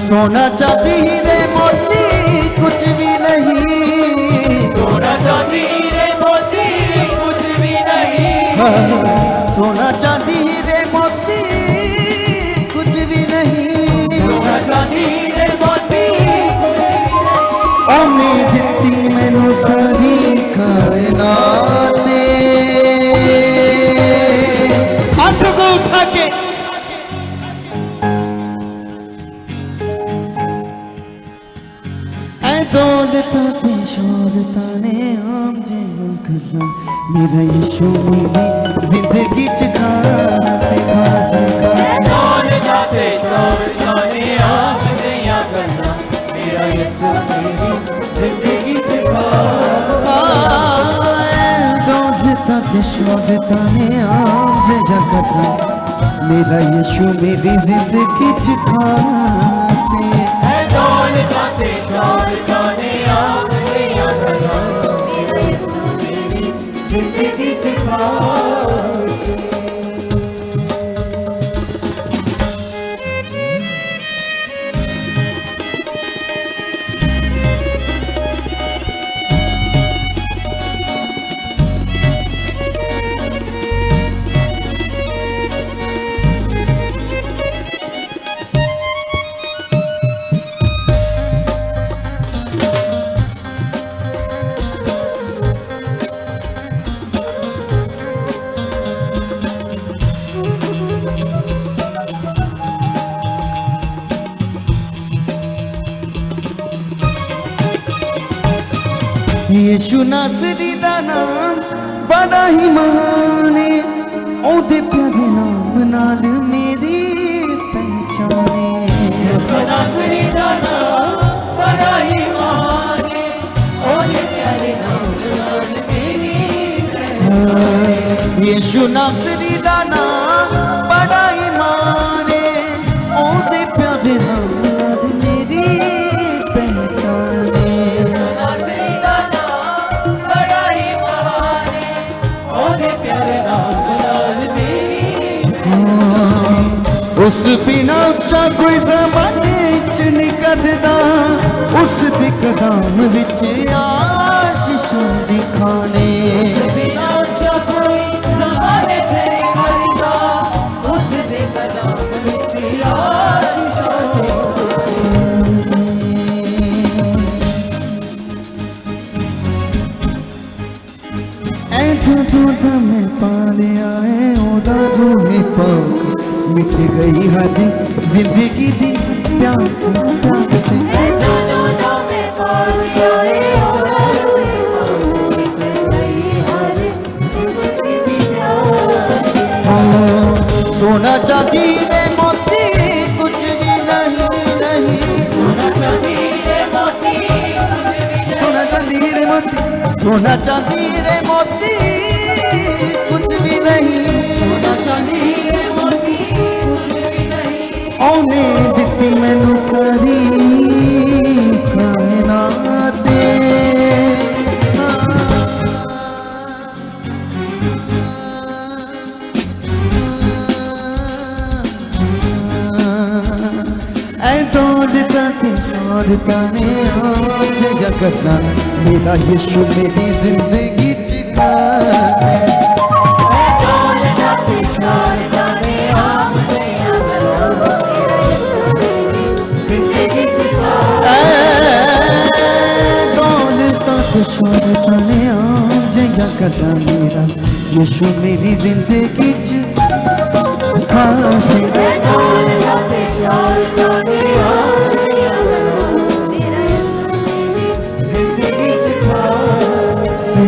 सोना चांदी हीरे मोती कुछ भी नहीं, सोना चांदी हीरे मोती कुछ भी नहीं, सोना चांदी हीरे मोती कुछ भी नहीं, सोना चांदी हीरे मोती ओने दित्ती मैनू सारी कायनात हाथ को उठा के दौलता ते शोहरता ने आम जिया करना मेरा यीशु मेरी जिंदगी च खास खास खास दौलता ते शोहरता ने आम जिया करना मेरा यीशु मेरी जिंदगी च खास दौलता ते शोहरता ने आम जिया करना मेरा यीशु मेरी जिंदगी च खास है दौलता ते शोहरता ने आम जिया करना मेरा यीशु मेरी जिंदगी च खास यीशु नासरी दा नाम बड़ा ही महान है, ओदे प्यारे नाम नाल मेरी पहचाने। यीशु नासरी दा नाम बड़ा ही महान है, ओदे प्यारे नाम नाल मेरी पहचाने। यीशु नासरी दा नाम बड़ा ही महान है, ओदे प्यारे नाम नाल मेरी पहचाने। उस बिना उच्चा कोई ज़माने च नहीं करदा, उस दी कदम विच आशीषां दिखाने। उस बिना उच्चा कोई ज़माने च नहीं करदा, उस दी कदम विच आशीषां दिखाने। ऐ जदों दा मैं पालिया है ओदा रूहे पाक मिट गई हर जिंदगी दी प्यास प्यास। सोना चांदी रे मोती कुछ भी नहीं नहीं, सोना चांदी रे मोती सोना चांदी रे मोती, सोना चांदी रे मोती कुछ भी नहीं, सोना चांदी रे मोती कुछ भी नहीं, ओने दित्ती मैनू सारी कायनात ऐ दौलता ते शोहरता ने आम जिया करना मेरा यीशु मेरी जिंदगी च खास है। दौलता ते शोहरता ने आम जिया करना जिंदगी च दौलता ते शोहरता ने आम जिया करना मेरा यीशु मेरी जिंदगी च खास है। दौलता ते शोहरता ने आम जिया करना मेरा यीशु मेरी जिंदगी च खास से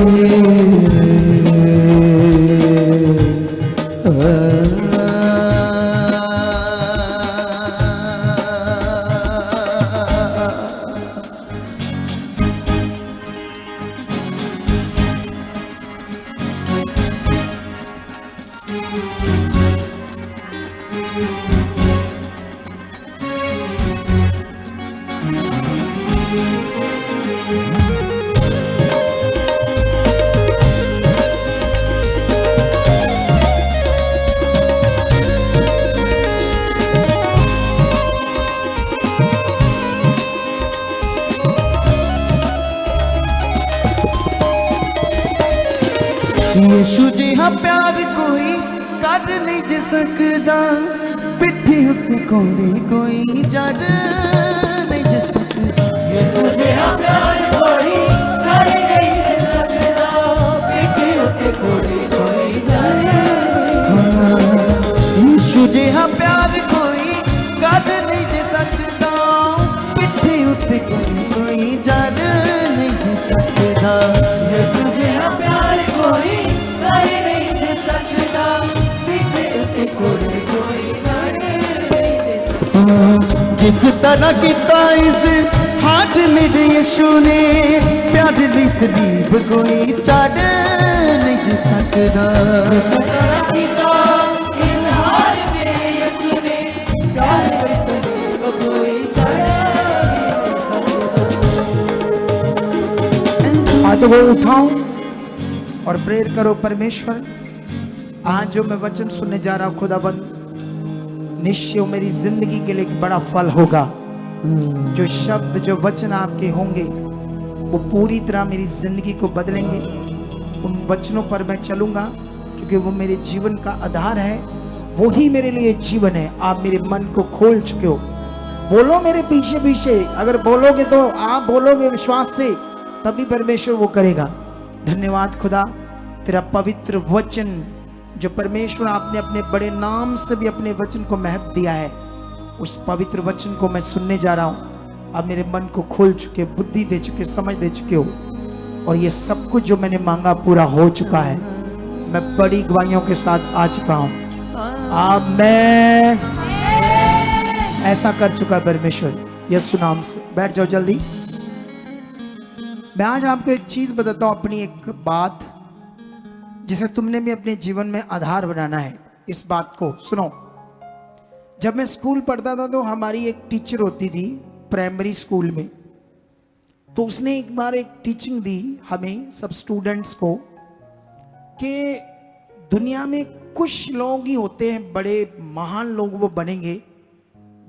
यीशु जिहा प्यार कोई कर नहीं जे सकदा, पिट्ठी उत्ते कोड़े कोई जड़ नहीं जे सकदा। यीशु जिहा प्यार कोई कर नहीं जे सकदा, पिट्ठी उत्ते कोड़े कोई जड़। यीशु जिहा प्यार कोई कर नहीं जे सकदा, पिट्ठी उत्ते कोई जड़ नहीं जे सकदा। यीशु जिहा प्यार कोई कर नहीं जे सकदा, पिट्ठी उत्ते कोड़े कोई जड़ नहीं जे सकदा। जिस तरह किता इस हाथ मेरे यीशु ने, प्यार दी सलीब कोई चढ़ नहीं जा सकदा। हाथों को उठाओ और प्रेयर करो। परमेश्वर, आज जो मैं वचन सुनने जा रहा हूं खुदाबंद, निश्चय मेरी जिंदगी के लिए एक बड़ा फल होगा। जो शब्द जो वचन आपके होंगे वो पूरी तरह मेरी जिंदगी को बदलेंगे। उन वचनों पर मैं चलूंगा क्योंकि वो मेरे जीवन का आधार है, वो ही मेरे लिए जीवन है। आप मेरे मन को खोल चुके हो। बोलो मेरे पीछे पीछे, अगर बोलोगे तो आप बोलोगे विश्वास से, तभी परमेश्वर वो करेगा। धन्यवाद खुदा, तेरा पवित्र वचन जो परमेश्वर आपने अपने बड़े नाम से भी अपने वचन को महत्व दिया है, उस पवित्र वचन को मैं सुनने जा रहा हूं। आप मेरे मन को खोल चुके, बुद्धि दे चुके, समझ दे चुके हो, और ये सब कुछ जो मैंने मांगा पूरा हो चुका है। मैं बड़ी गवाहियों के साथ आ चुका हूं। आमीन। ऐसा कर चुका है परमेश्वर यीशु नाम से। बैठ जाओ जल्दी। मैं आज आपको एक चीज बताता हूं, अपनी एक बात जिसे तुमने भी अपने जीवन में आधार बनाना है। इस बात को सुनो। जब मैं स्कूल पढ़ता था तो हमारी एक टीचर होती थी प्राइमरी स्कूल में, तो उसने एक बार एक टीचिंग दी हमें सब स्टूडेंट्स को कि दुनिया में कुछ लोग ही होते हैं बड़े महान लोग, वो बनेंगे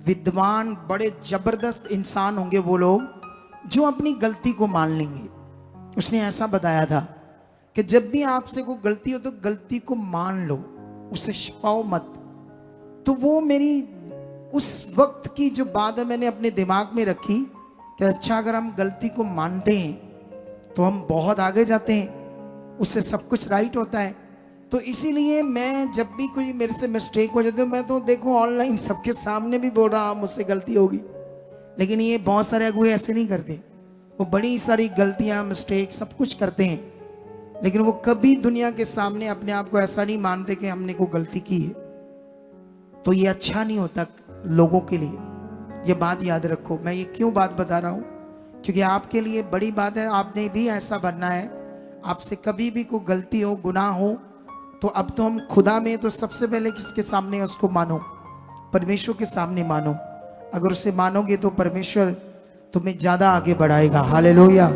विद्वान, बड़े जबरदस्त इंसान होंगे वो लोग जो अपनी गलती को मान लेंगे। उसने ऐसा बताया था कि जब भी आपसे कोई गलती हो तो गलती को मान लो, उसे छिपाओ मत। तो वो मेरी उस वक्त की जो बात है मैंने अपने दिमाग में रखी कि अच्छा, अगर हम गलती को मानते हैं तो हम बहुत आगे जाते हैं, उससे सब कुछ राइट होता है। तो इसीलिए मैं जब भी कोई मेरे से मिस्टेक हो जाती है, मैं तो देखो ऑनलाइन सबके सामने भी बोल रहा हूँ मुझसे गलती होगी, लेकिन ये बहुत सारे अगुए ऐसे नहीं करते। वो बड़ी सारी गलतियाँ, मिस्टेक सब कुछ करते हैं, लेकिन वो कभी दुनिया के सामने अपने आप को ऐसा नहीं मानते कि हमने कोई गलती की है। तो ये अच्छा नहीं होता लोगों के लिए। ये बात याद रखो। मैं ये क्यों बात बता रहा हूँ, क्योंकि आपके लिए बड़ी बात है। आपने भी ऐसा बनना है। आपसे कभी भी कोई गलती हो, गुनाह हो, तो अब तो हम खुदा में तो सबसे पहले किसके सामने उसको मानो? परमेश्वर के सामने मानो। अगर उसे मानोगे तो परमेश्वर तुम्हें ज्यादा आगे बढ़ाएगा। हालेलुया।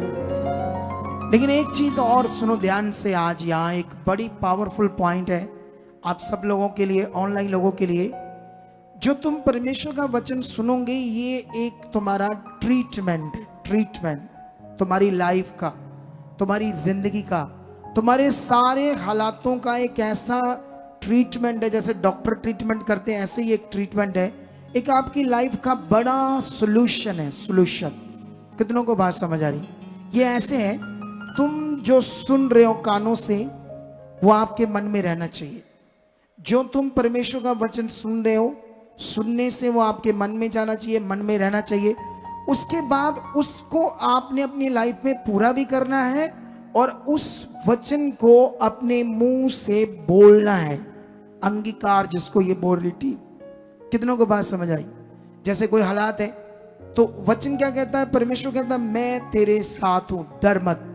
लेकिन एक चीज और सुनो ध्यान से। आज यहाँ एक बड़ी पावरफुल पॉइंट है आप सब लोगों के लिए, ऑनलाइन लोगों के लिए। जो तुम परमेश्वर का वचन सुनोगे, ये एक तुम्हारा ट्रीटमेंट है। ट्रीटमेंट तुम्हारी लाइफ का, तुम्हारी जिंदगी का, तुम्हारे सारे हालातों का एक ऐसा ट्रीटमेंट है। जैसे डॉक्टर ट्रीटमेंट करते हैं, ऐसे ही एक ट्रीटमेंट है। एक आपकी लाइफ का बड़ा सोल्यूशन है। सोल्यूशन कितनों को बात समझ आ रही? ये ऐसे है, तुम जो सुन रहे हो कानों से, वो आपके मन में रहना चाहिए। जो तुम परमेश्वर का वचन सुन रहे हो, सुनने से वो आपके मन में जाना चाहिए, मन में रहना चाहिए। उसके बाद उसको आपने अपनी लाइफ में पूरा भी करना है और उस वचन को अपने मुंह से बोलना है। अंगीकार जिसको ये बोल रही थी। कितनों को बात समझ आई? जैसे कोई हालात है तो वचन क्या कहता है? परमेश्वर कहता है मैं तेरे साथ हूं, डर मत।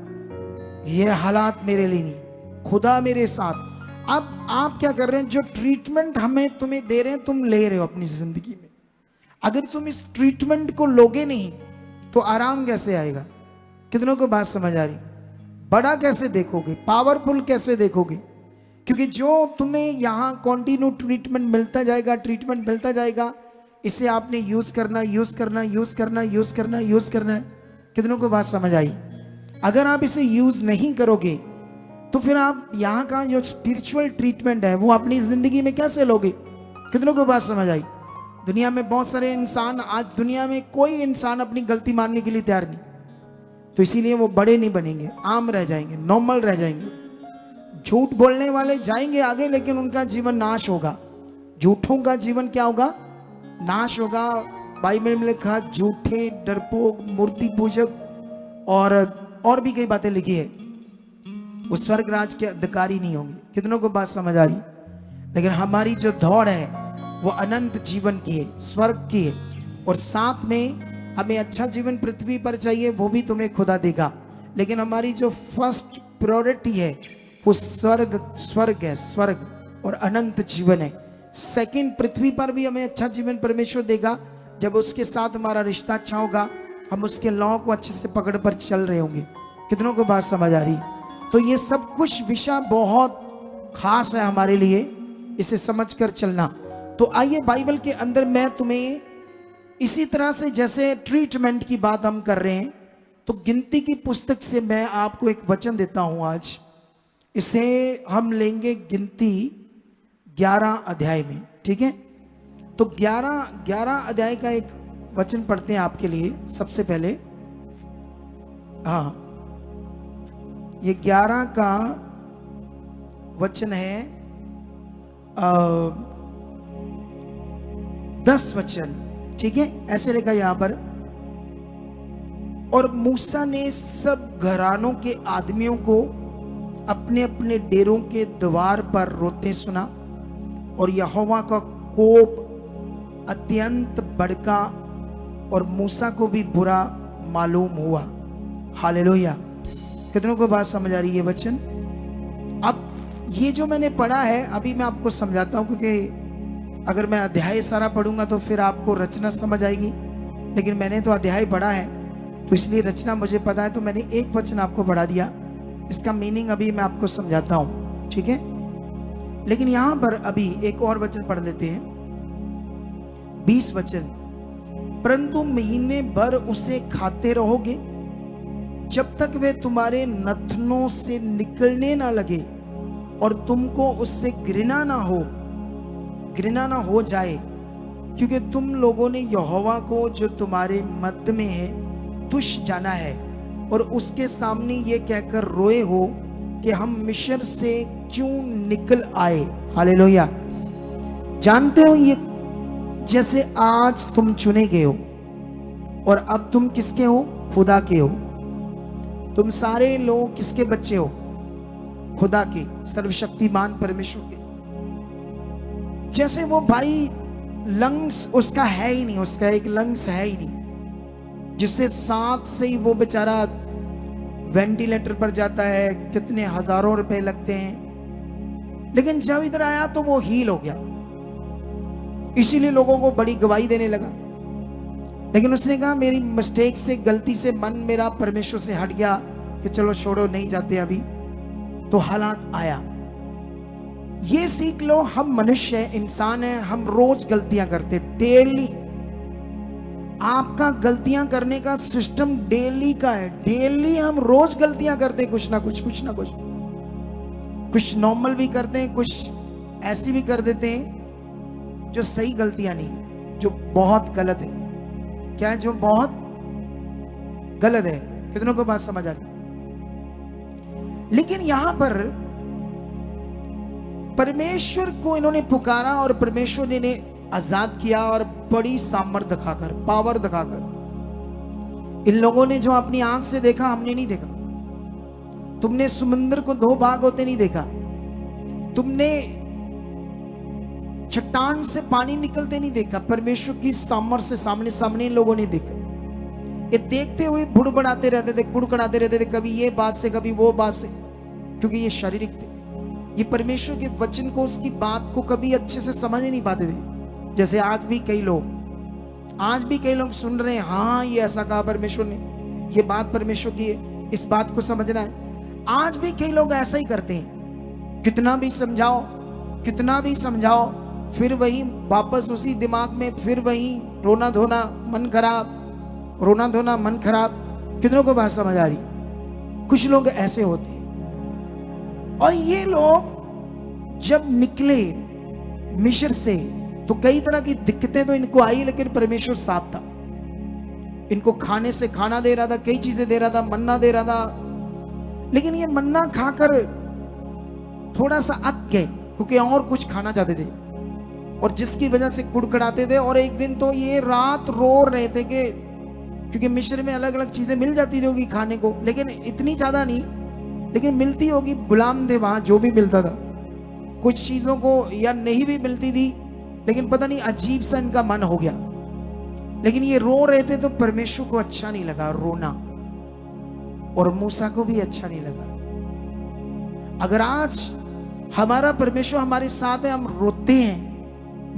ये हालात मेरे लिए नहीं, खुदा मेरे साथ। अब आप क्या कर रहे हैं? जो ट्रीटमेंट हमें तुम्हें दे रहे हैं, तुम ले रहे हो अपनी जिंदगी में। अगर तुम इस ट्रीटमेंट को लोगे नहीं तो आराम कैसे आएगा? कितनों को बात समझ आ रही? बड़ा कैसे देखोगे? पावरफुल कैसे देखोगे? क्योंकि जो तुम्हें यहाँ कंटिन्यू ट्रीटमेंट मिलता जाएगा, ट्रीटमेंट मिलता जाएगा, इसे आपने यूज करना, यूज करना, यूज करना, यूज करना, यूज करना है। कितनों को बात समझ आई? अगर आप इसे यूज नहीं करोगे तो फिर आप यहाँ का जो स्पिरिचुअल ट्रीटमेंट है वो अपनी जिंदगी में कैसे लोगे? कितनों को बात समझ आई? दुनिया में बहुत सारे इंसान, आज दुनिया में कोई इंसान अपनी गलती मानने के लिए तैयार नहीं, तो इसीलिए वो बड़े नहीं बनेंगे, आम रह जाएंगे, नॉर्मल रह जाएंगे। झूठ बोलने वाले जाएंगे आगे, लेकिन उनका जीवन नाश होगा। झूठों का जीवन क्या होगा? नाश होगा। बाइबल में लिखा झूठे, डरपोक, मूर्ति पूजक और भी कई बातें लिखी है, वो स्वर्ग राज के अधिकारी नहीं होंगे। कितनों को बात समझ आ रही? लेकिन हमारी जो दौड़ है वो अनंत जीवन की है, स्वर्ग की है, और साथ में हमें अच्छा जीवन पृथ्वी पर चाहिए, वो भी तुम्हें खुदा देगा। लेकिन हमारी जो फर्स्ट प्रायोरिटी है वो स्वर्ग है, स्वर्ग और अनंत जीवन है। सेकंड, पृथ्वी पर भी हमें अच्छा जीवन परमेश्वर देगा, जब उसके साथ हमारा रिश्ता अच्छा होगा, हम उसके लॉ को अच्छे से पकड़ पर चल रहे होंगे। कितनों को बात समझ आ रही? तो ये सब कुछ विषय बहुत खास है हमारे लिए, इसे समझकर चलना। तो आइए बाइबल के अंदर मैं तुम्हें इसी तरह से, जैसे ट्रीटमेंट की बात हम कर रहे हैं, तो गिनती की पुस्तक से मैं आपको एक वचन देता हूं आज। इसे हम लेंगे गिनती 11 अध्याय में, ठीक है? तो 11 अध्याय का एक वचन पढ़ते हैं आपके लिए सबसे पहले। हाँ, ये 11 का वचन है 10 वचन, ठीक है? ऐसे लिखा यहां पर, और मूसा ने सब घरानों के आदमियों को अपने अपने डेरों के द्वार पर रोते सुना, और यहोवा का कोप अत्यंत भड़का और मूसा को भी बुरा मालूम हुआ। हालेलुया! कितनों को बात समझ आ रही है वचन? अब ये जो मैंने पढ़ा है अभी मैं आपको समझाता हूं, क्योंकि अगर मैं अध्याय सारा पढ़ूंगा तो फिर आपको रचना समझ आएगी, लेकिन मैंने तो अध्याय पढ़ा है तो इसलिए रचना मुझे पता है, तो मैंने एक वचन आपको पढ़ा दिया। इसका मीनिंग अभी मैं आपको समझाता हूं, ठीक है? लेकिन यहां पर अभी एक और वचन पढ़ लेते हैं, 20 वचन। परंतु महीने भर उसे खाते रहोगे जब तक वे तुम्हारे नथनों से निकलने ना लगे, और तुमको उससे घृणा ना हो जाए, क्योंकि तुम लोगों ने यहोवा को जो तुम्हारे मध्य में है तुच्छ जाना है, और उसके सामने ये कहकर रोए हो कि हम मिस्र से क्यों निकल आए। हालेलुया! जानते हो, ये जैसे आज तुम चुने गए हो, और अब तुम किसके हो? खुदा के हो। तुम सारे लोग किसके बच्चे हो? खुदा के, सर्वशक्तिमान परमेश्वर के। जैसे वो भाई लंग्स उसका है ही नहीं, उसका एक लंग्स है ही नहीं, जिससे साथ से ही वो बेचारा वेंटिलेटर पर जाता है, कितने हजारों रुपए लगते हैं, लेकिन जब इधर आया तो वो हील हो गया, इसीलिए लोगों को बड़ी गवाही देने लगा। लेकिन उसने कहा मेरी मिस्टेक से, गलती से मन मेरा परमेश्वर से हट गया कि चलो छोड़ो, नहीं जाते अभी, तो हालात आया। ये सीख लो, हम मनुष्य हैं, इंसान हैं, हम रोज गलतियां करते, डेली। आपका गलतियां करने का सिस्टम डेली का है, डेली हम रोज गलतियां करते, कुछ ना कुछ, कुछ ना कुछ। कुछ नॉर्मल भी करते हैं, कुछ ऐसी भी कर देते हैं जो सही गलतियां नहीं, जो बहुत गलत है। क्या है? जो बहुत गलत है। कितनों को बात समझ आ रही? लेकिन यहां पर परमेश्वर को इन्होंने पुकारा और परमेश्वर ने इन्हें आजाद किया, और बड़ी सामर्थ्य दिखाकर, पावर दिखाकर। इन लोगों ने जो अपनी आंख से देखा, हमने नहीं देखा। तुमने समुद्र को 2 भाग होते नहीं देखा, तुमने चट्टान से पानी निकलते नहीं देखा। परमेश्वर की सामर्थ्य से सामने सामने इन लोगों ने देखा। ये देखते हुए बुड़बड़ाते रहते थे, कुड़कड़ाते रहते थे, कभी ये बात से कभी वो बात से, क्योंकि ये शारीरिक थे। ये परमेश्वर के वचन को, उसकी बात को कभी अच्छे से समझ ही नहीं पाते थे। जैसे आज भी कई लोग सुन रहे हैं, हाँ ये ऐसा कहा परमेश्वर ने, ये बात परमेश्वर की है, इस बात को समझना है। आज भी कई लोग ऐसा ही करते हैं, कितना भी समझाओ, फिर वही वापस उसी दिमाग में, फिर वही रोना धोना, मन खराब। कितनों को बात समझ आ रही? कुछ लोग ऐसे होते हैं। और ये लोग जब निकले मिस्र से तो कई तरह की दिक्कतें तो इनको आई, लेकिन परमेश्वर साथ था। इनको खाने से खाना दे रहा था, कई चीजें दे रहा था, मन्ना दे रहा था, लेकिन ये मन्ना खाकर थोड़ा सा अक गए क्योंकि और कुछ खाना चाहते थे और जिसकी वजह से कुड़कुड़ाते थे। और एक दिन तो ये रात रो रहे थे कि क्योंकि मिस्र में अलग अलग चीजें मिल जाती होगी खाने को, लेकिन इतनी ज्यादा नहीं, लेकिन मिलती होगी। गुलाम थे वहां, जो भी मिलता था। कुछ चीजों को या नहीं भी मिलती थी, लेकिन पता नहीं अजीब सा इनका मन हो गया। लेकिन ये रो रहे थे तो परमेश्वर को अच्छा नहीं लगा रोना, और मूसा को भी अच्छा नहीं लगा। अगर आज हमारा परमेश्वर हमारे साथ है, हम रोते हैं,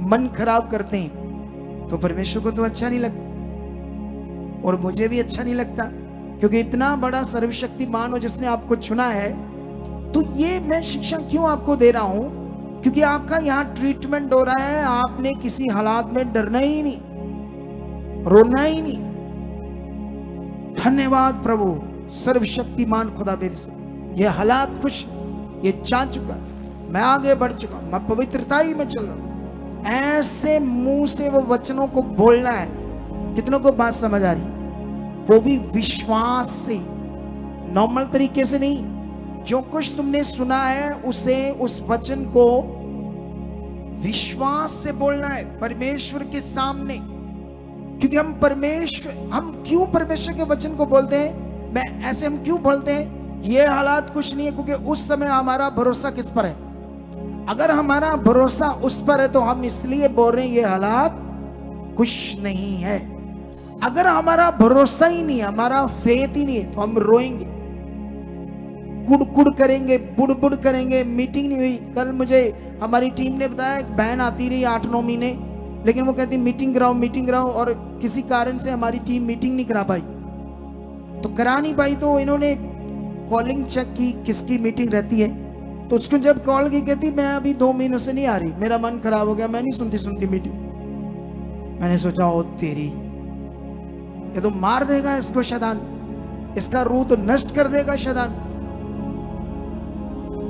मन खराब करते हैं, तो परमेश्वर को तो अच्छा नहीं लगता, और मुझे भी अच्छा नहीं लगता। क्योंकि इतना बड़ा सर्वशक्तिमान हो जिसने आपको चुना है। तो ये मैं शिक्षा क्यों आपको दे रहा हूं? क्योंकि आपका यहां ट्रीटमेंट हो रहा है। आपने किसी हालात में डरना ही नहीं, रोना ही नहीं। धन्यवाद प्रभु, सर्वशक्तिमान खुदा मेरे से ये हालात कुछ ये जान चुका, मैं आगे बढ़ चुका, मैं पवित्रता ही में चल रहा हूं। ऐसे मुंह से वो वचनों को बोलना है। कितनों को बात समझ आ रही? वो भी विश्वास से, नॉर्मल तरीके से नहीं। जो कुछ तुमने सुना है उसे, उस वचन को विश्वास से बोलना है परमेश्वर के सामने। क्योंकि हम क्यों परमेश्वर के वचन को बोलते हैं? मैं ऐसे हम क्यों बोलते हैं? ये हालात कुछ नहीं है, क्योंकि उस समय हमारा भरोसा किस पर है? अगर हमारा भरोसा उस पर है तो हम इसलिए बोल रहे हैं ये हालात कुछ नहीं है। अगर हमारा भरोसा ही नहीं, हमारा फेथ ही नहीं है, तो हम रोएंगे, कुड़ करेंगे, बुड़ करेंगे। मीटिंग नहीं हुई। कल मुझे हमारी टीम ने बताया, एक बहन आती रही 8-9 महीने, लेकिन वो कहती मीटिंग कराओ, और किसी कारण से हमारी टीम मीटिंग नहीं करा पाई। तो करा नहीं पाई तो इन्होंने कॉलिंग चेक की किसकी मीटिंग रहती है। तो उसको जब कॉल की, कहती मैं अभी 2 महीनों से नहीं आ रही, मेरा मन खराब हो गया, मैं नहीं सुनती मीटिंग। मैंने सोचा ओ तेरी, ये तो मार देगा इसको शैतान, इसका रूह तो नष्ट कर देगा शैतान।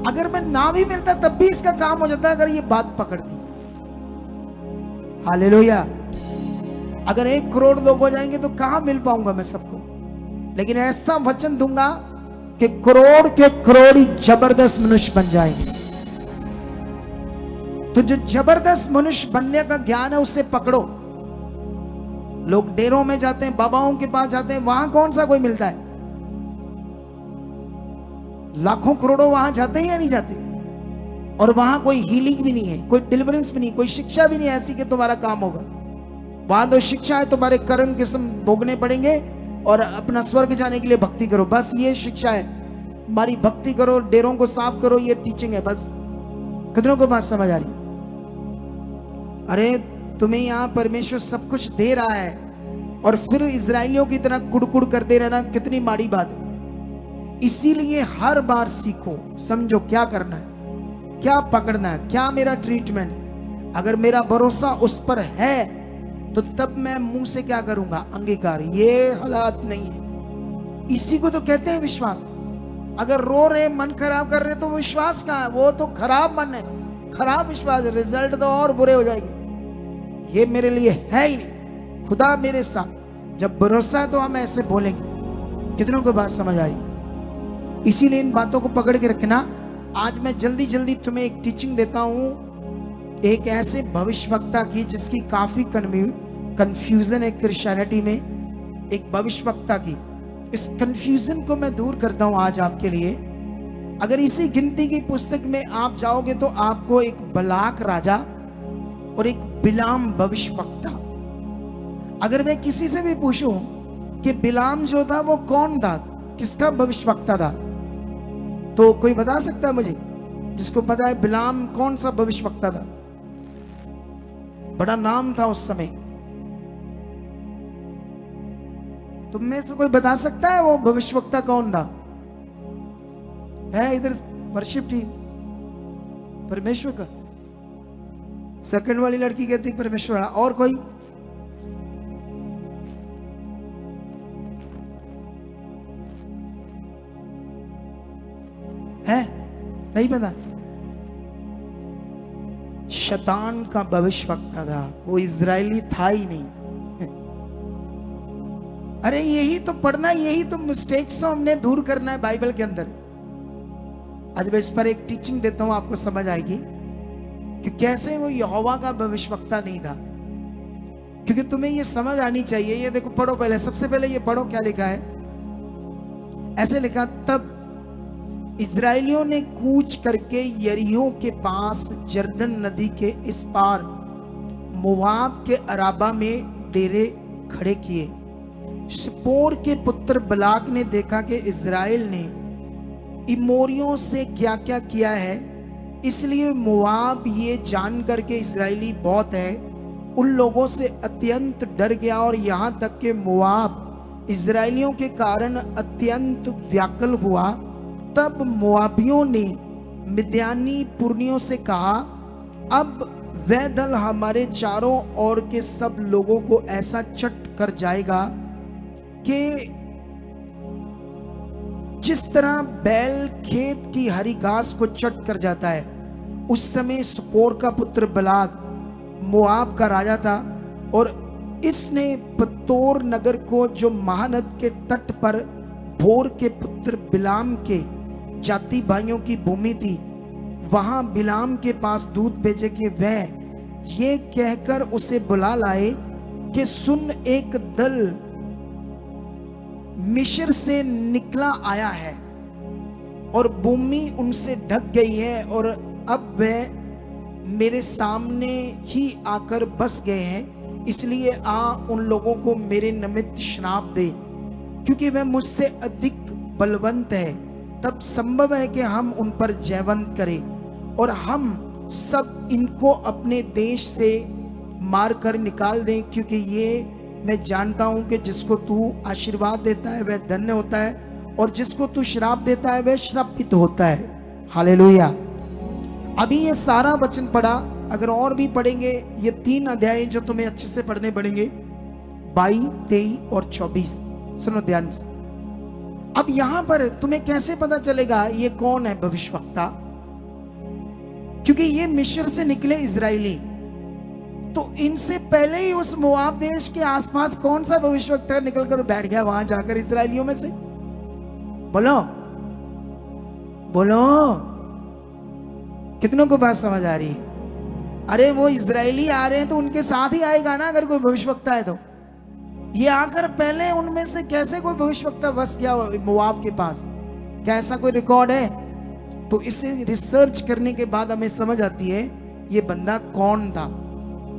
अगर मैं ना भी मिलता तब भी इसका काम हो जाता अगर ये बात पकड़ती। हालेलुया। अगर 1 करोड़ लोग हो जाएंगे तो कहां मिल पाऊंगा मैं सबको? लेकिन ऐसा वचन दूंगा कि करोड़ के करोड़ ही जबरदस्त मनुष्य बन जाएंगे। तो जो जबरदस्त मनुष्य बनने का ज्ञान है उससे पकड़ो। लोग डेरों में जाते हैं, बाबाओं के पास जाते हैं, वहां कौन सा कोई मिलता है? लाखों करोड़ों वहां जाते हैं या नहीं जाते? और वहां कोई हीलिंग भी नहीं है, कोई डिलीवरेंस भी नहीं, कोई शिक्षा भी नहीं ऐसी कि तुम्हारा काम होगा। वहां तो शिक्षा है, तुम्हारे कर्म किस्म भोगने पड़ेंगे और अपना स्वर्ग जाने के लिए भक्ति करो, बस ये शिक्षा है। हमारी भक्ति करो, डेरों को साफ करो, ये टीचिंग है बस। कितनों को बात समझ आ रही? अरे तुम्हें यहां परमेश्वर सब कुछ दे रहा है और फिर इजराइलियों की तरह कुड़कुड़ करते रहना कितनी माड़ी बात है। इसीलिए हर बार सीखो, समझो क्या करना है, क्या पकड़ना है, क्या मेरा ट्रीटमेंट है। अगर मेरा भरोसा उस पर है तो तब मैं मुंह से क्या करूंगा? अंगीकार। ये हालात नहीं है, इसी को तो कहते हैं विश्वास। अगर रो रहे, मन खराब कर रहे तो वो विश्वास कहां है? वो तो खराब मन है, खराब विश्वास है, रिजल्ट तो और बुरे हो जाएंगे। ये मेरे लिए है ही नहीं, खुदा मेरे साथ। जब भरोसा है तो हम ऐसे बोलेंगे। कितनों को बात समझ आ रही? इसीलिए इन बातों को पकड़ के रखना। आज मैं जल्दी जल्दी तुम्हें एक टीचिंग देता हूं, एक ऐसे भविष्यवक्ता की जिसकी काफी कंफ्यूजन है क्रिश्चियनिटी में। एक भविष्यवक्ता की, इस कंफ्यूजन को मैं दूर करता हूं आज आपके लिए। अगर इसी गिनती की पुस्तक में आप जाओगे तो आपको एक बलाक राजा और एक बिलाम भविष्यवक्ता। अगर मैं किसी से भी पूछूं कि बिलाम जो था वो कौन था, किसका भविष्यवक्ता था, तो कोई बता सकता है मुझे? जिसको पता है बिलाम कौन सा भविष्यवक्ता था? बड़ा नाम था उस समय। तुम में से कोई बता सकता है वो भविष्यवक्ता कौन था? है इधर वर्शिप टीम? परमेश्वर का। सेकंड वाली लड़की कहती परमेश्वर। और कोई? है? नहीं पता? शैतान का भविष्यवक्ता था, वो इजरायली था ही नहीं। अरे यही तो पढ़ना, यही तो मिस्टेक्स को हमने दूर करना है बाइबल के अंदर। आज मैं इस पर एक टीचिंग देता हूं, आपको समझ आएगी कि कैसे वो यहोवा का भविष्यवक्ता नहीं था। क्योंकि तुम्हें ये समझ आनी चाहिए। ये देखो, पढ़ो पहले, सबसे पहले ये पढ़ो क्या लिखा है। ऐसे लिखा, तब इजरायलियों ने कूच करके यरीहो के पास जर्दन नदी के इस पार मोआब के अराबा में डेरे खड़े किए। सिप्पोर के पुत्र बलाक ने देखा कि इजराइल ने इमोरियों से क्या क्या किया है, इसलिए मोआब ये जानकर के इजरायली बहुत है, उन लोगों से अत्यंत डर गया और यहाँ तक कि मोआब इजरायलियों के कारण अत्यंत व्याकुल हुआ। तब मोआबियों ने मिद्यानी पुरनियों से कहा, अब वह दल हमारे चारों ओर के सब लोगों को ऐसा चट कर जाएगा कि जिस तरह बैल खेत की हरी घास को चट कर जाता है। उस समय सिप्पोर का पुत्र बलाक मोआब का राजा था और इसने पतोर नगर को, जो महानद के तट पर भोर के पुत्र बिलाम के जाति भाइयों की भूमि थी, वहां बिलाम के पास दूत भेजे कि वह ये कहकर उसे बुला लाए कि सुन, एक दल मिस्र से निकला आया है और भूमि उनसे ढक गई है और अब वह मेरे सामने ही आकर बस गए हैं, इसलिए आ उन लोगों को मेरे निमित्त श्राप दे, क्योंकि वह मुझसे अधिक बलवंत है। तब संभव है कि हम उन पर जयवंत करें और हम सब इनको अपने देश से मार कर निकाल दें, क्योंकि ये मैं जानता हूं कि जिसको तू आशीर्वाद देता है वह धन्य होता है और जिसको तू श्राप देता है वह श्रापित होता है। हालेलुया। अभी ये सारा वचन पढ़ा, अगर और भी पढ़ेंगे ये 3 अध्याय जो तुम्हें अच्छे से पढ़ने पड़ेंगे, 22, 23 और 24। सुनो ध्यान से। अब यहां पर तुम्हें कैसे पता चलेगा ये कौन है भविष्यवक्ता? क्योंकि ये मिस्र से निकले इजरायली, तो इनसे पहले ही उस मोआब देश के आसपास कौन सा भविष्यवक्ता निकलकर बैठ गया वहां जाकर इजरायलियों में से? बोलो बोलो, कितनों को बात समझ आ रही है? अरे वो इजरायली आ रहे हैं तो उनके साथ ही आएगा ना, अगर कोई भविष्यवक्ता है तो। ये आकर पहले उनमें से कैसे कोई भविष्यवक्ता बस गया मोआब के पास? क्या ऐसा कोई रिकॉर्ड है? तो इसे रिसर्च करने के बाद हमें समझ आती है ये बंदा कौन था,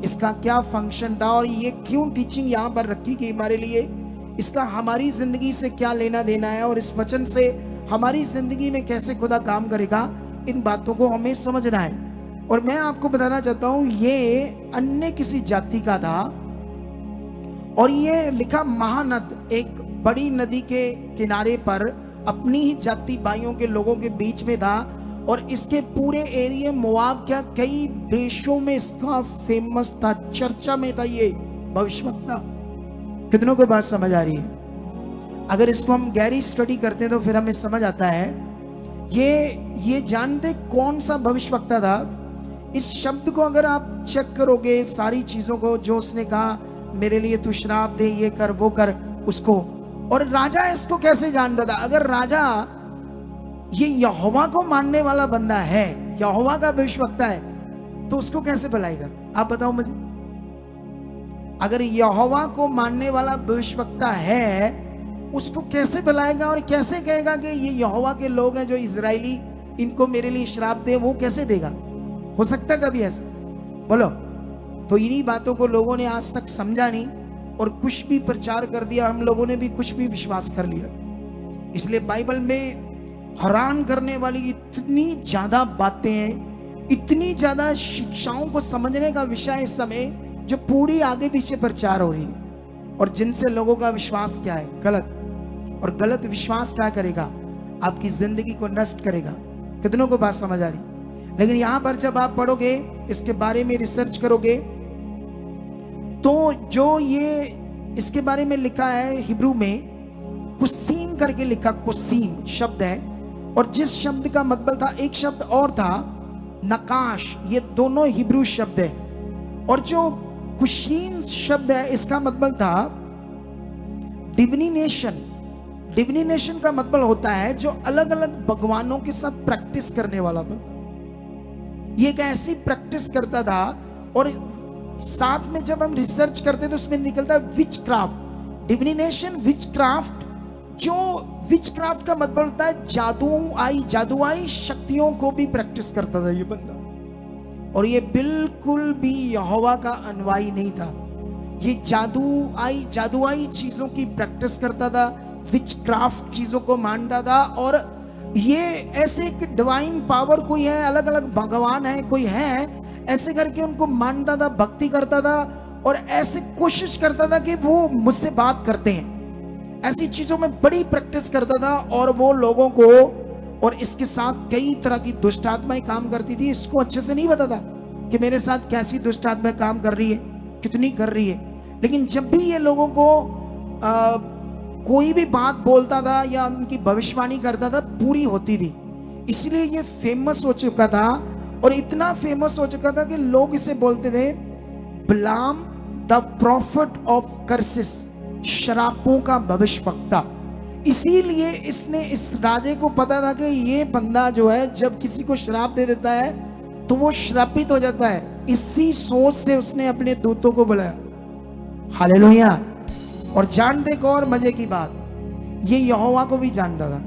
इसका क्या फंक्शन था और ये क्यों टीचिंग यहाँ पर रखी गई हमारे लिए, इसका हमारी जिंदगी से क्या लेना देना है और इस वचन से हमारी जिंदगी में कैसे खुदा काम करेगा, इन बातों को हमें समझना है। और मैं आपको बताना चाहता हूं ये अन्य किसी जाति का था और ये लिखा महानद, एक बड़ी नदी के किनारे पर अपनी ही जाति भाइयों के लोगों के बीच में था और इसके पूरे एरिया मोआब क्या कई देशों में इसका फेमस था, चर्चा में था ये भविष्यवक्ता। कितनों को बात समझ आ रही है? अगर इसको हम गहरी स्टडी करते हैं तो फिर हमें समझ आता है ये जानते कौन सा भविष्यवक्ता था। इस शब्द को अगर आप चेक करोगे, सारी चीजों को जो उसने कहा, मेरे लिए तू श्राप दे, ये कर वो कर, उसको, और राजा इसको कैसे जानता था? अगर राजा ये यहोवा को मानने वाला बंदा है, यहोवा का भविष्यवक्ता है, तो उसको कैसे बुलाएगा? आप बताओ मुझे। अगर यहोवा को मानने वाला भविष्यवक्ता है, उसको कैसे बुलाएगा और कैसे कहेगा कि ये यहोवा के लोग हैं जो इजरायली, इनको मेरे लिए श्राप दे? वो कैसे देगा? हो सकता कभी ऐसा? बोलो। तो इन्हीं बातों को लोगों ने आज तक समझा नहीं और कुछ भी प्रचार कर दिया, हम लोगों ने भी कुछ भी विश्वास कर लिया। इसलिए बाइबल में हैरान करने वाली इतनी ज्यादा बातें हैं, इतनी ज्यादा शिक्षाओं को समझने का विषय इस समय जो पूरी आगे पीछे प्रचार हो रही है और जिनसे लोगों का विश्वास क्या है? गलत। और गलत विश्वास क्या करेगा? आपकी जिंदगी को नष्ट करेगा। कितनों को बात समझ आ रही? लेकिन यहां पर जब आप पढ़ोगे, इसके बारे में रिसर्च करोगे, तो जो ये इसके बारे में लिखा है हिब्रू में, कुसीम करके लिखा, कुसीम शब्द है और जिस शब्द का मतलब था, एक शब्द और था नकाश, ये दोनों हिब्रू शब्द है। और जो कुशीन शब्द है इसका मतलब था डिविनेशन। डिविनेशन का मतलब होता है जो अलग अलग भगवानों के साथ प्रैक्टिस करने वाला बंदा। ये एक ऐसी प्रैक्टिस करता था, और साथ में जब हम रिसर्च करते तो उसमें निकलता है विच क्राफ्ट, डिविनेशन, विच क्राफ्ट। जो विच क्राफ्ट का मतलब होता है जादुआई शक्तियों को भी प्रैक्टिस करता था ये बंदा। और ये बिल्कुल भी यहोवा का अनुयायी नहीं था। ये जादुआई चीजों की प्रैक्टिस करता था, विच क्राफ्ट चीजों को मानता था। और ये ऐसे एक डिवाइन पावर कोई है, अलग अलग भगवान है, कोई है, ऐसे करके उनको मानता था, भक्ति करता था, और ऐसे कोशिश करता था कि वो मुझसे बात करते हैं। ऐसी चीजों में बड़ी प्रैक्टिस करता था। और वो लोगों को, और इसके साथ कई तरह की दुष्ट आत्माएं काम करती थी। इसको अच्छे से नहीं पता था कि मेरे साथ कैसी दुष्ट आत्मा काम कर रही है, कितनी कर रही है। लेकिन जब भी ये लोगों को कोई भी बात बोलता था या उनकी भविष्यवाणी करता था, पूरी होती थी। इसलिए ये फेमस हो चुका था, और इतना फेमस हो चुका था कि लोग इसे बोलते थे बिलाम द प्रॉफिट ऑफ कर्सिस, शरापों का भविष्यवक्ता। इसीलिए इसने, इस राजे को पता था कि ये बंदा जो है जब किसी को श्राप दे देता है तो वो श्रापित हो जाता है। इसी सोच से उसने अपने दूतों को बुलाया। हालेलुया। और जानते को और मजे की बात, ये यहोवा को भी जानता था।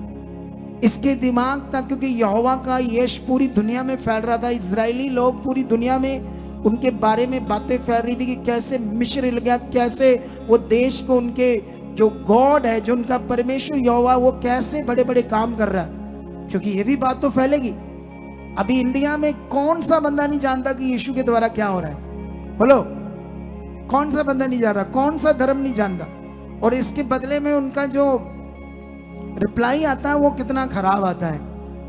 इसके दिमाग था, क्योंकि यहोवा का यश पूरी दुनिया में फैल रहा था। इजरायली लोग पूरी दुनिया में उनके बारे में बातें फैल रही थी कि कैसे मिस्र हिल गया, कैसे वो देश को, उनके जो गॉड है, जो उनका परमेश्वर यहोवा, वो कैसे बड़े बड़े काम कर रहा है। क्योंकि ये भी बात तो फैलेगी। अभी इंडिया में कौन सा बंदा नहीं जानता कि यीशु के द्वारा क्या हो रहा है? बोलो, कौन सा बंदा नहीं जान रहा? कौन सा धर्म नहीं जानता? और इसके बदले में उनका जो रिप्लाई आता है वो कितना खराब आता है।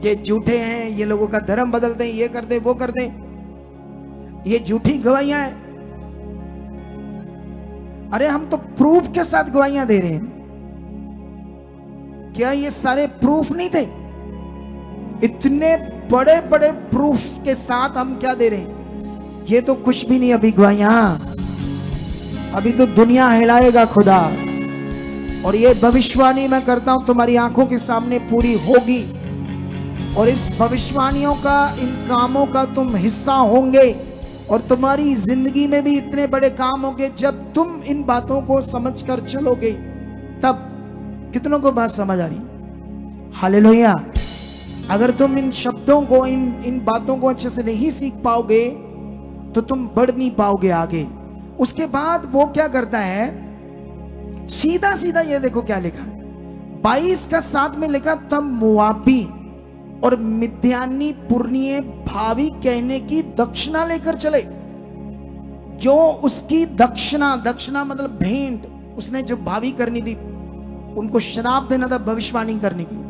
ये झूठे हैं, ये लोगों का धर्म बदलते हैं, ये करते वो करते, ये झूठी गवाहियां हैं। अरे हम तो प्रूफ के साथ गवाहियां दे रहे हैं। क्या ये सारे प्रूफ नहीं थे? इतने बड़े बड़े प्रूफ के साथ हम क्या दे रहे हैं? ये तो कुछ भी नहीं अभी गवाहियां। अभी तो दुनिया हिलाएगा खुदा। और ये भविष्यवाणी मैं करता हूं तुम्हारी आंखों के सामने पूरी होगी। और इस भविष्यवाणियों का, इन कामों का तुम हिस्सा होंगे। और तुम्हारी जिंदगी में भी इतने बड़े काम होंगे जब तुम इन बातों को समझकर चलोगे। तब कितनों को बात समझ आ रही? हालेलुया। अगर तुम इन शब्दों को, इन बातों को अच्छे से नहीं सीख पाओगे तो तुम बढ़ नहीं पाओगे आगे। उसके बाद वो क्या करता है, सीधा सीधा ये देखो क्या लिखा है 22 का 7 में लिखा, तब मोआबी और मिद्यानी पुरनिये भावी कहने की दक्षिणा लेकर चले। जो उसकी दक्षिणा मतलब भेंट, उसने जो भावी करनी थी, उनको श्राप देना था भविष्यवाणी करने के लिए,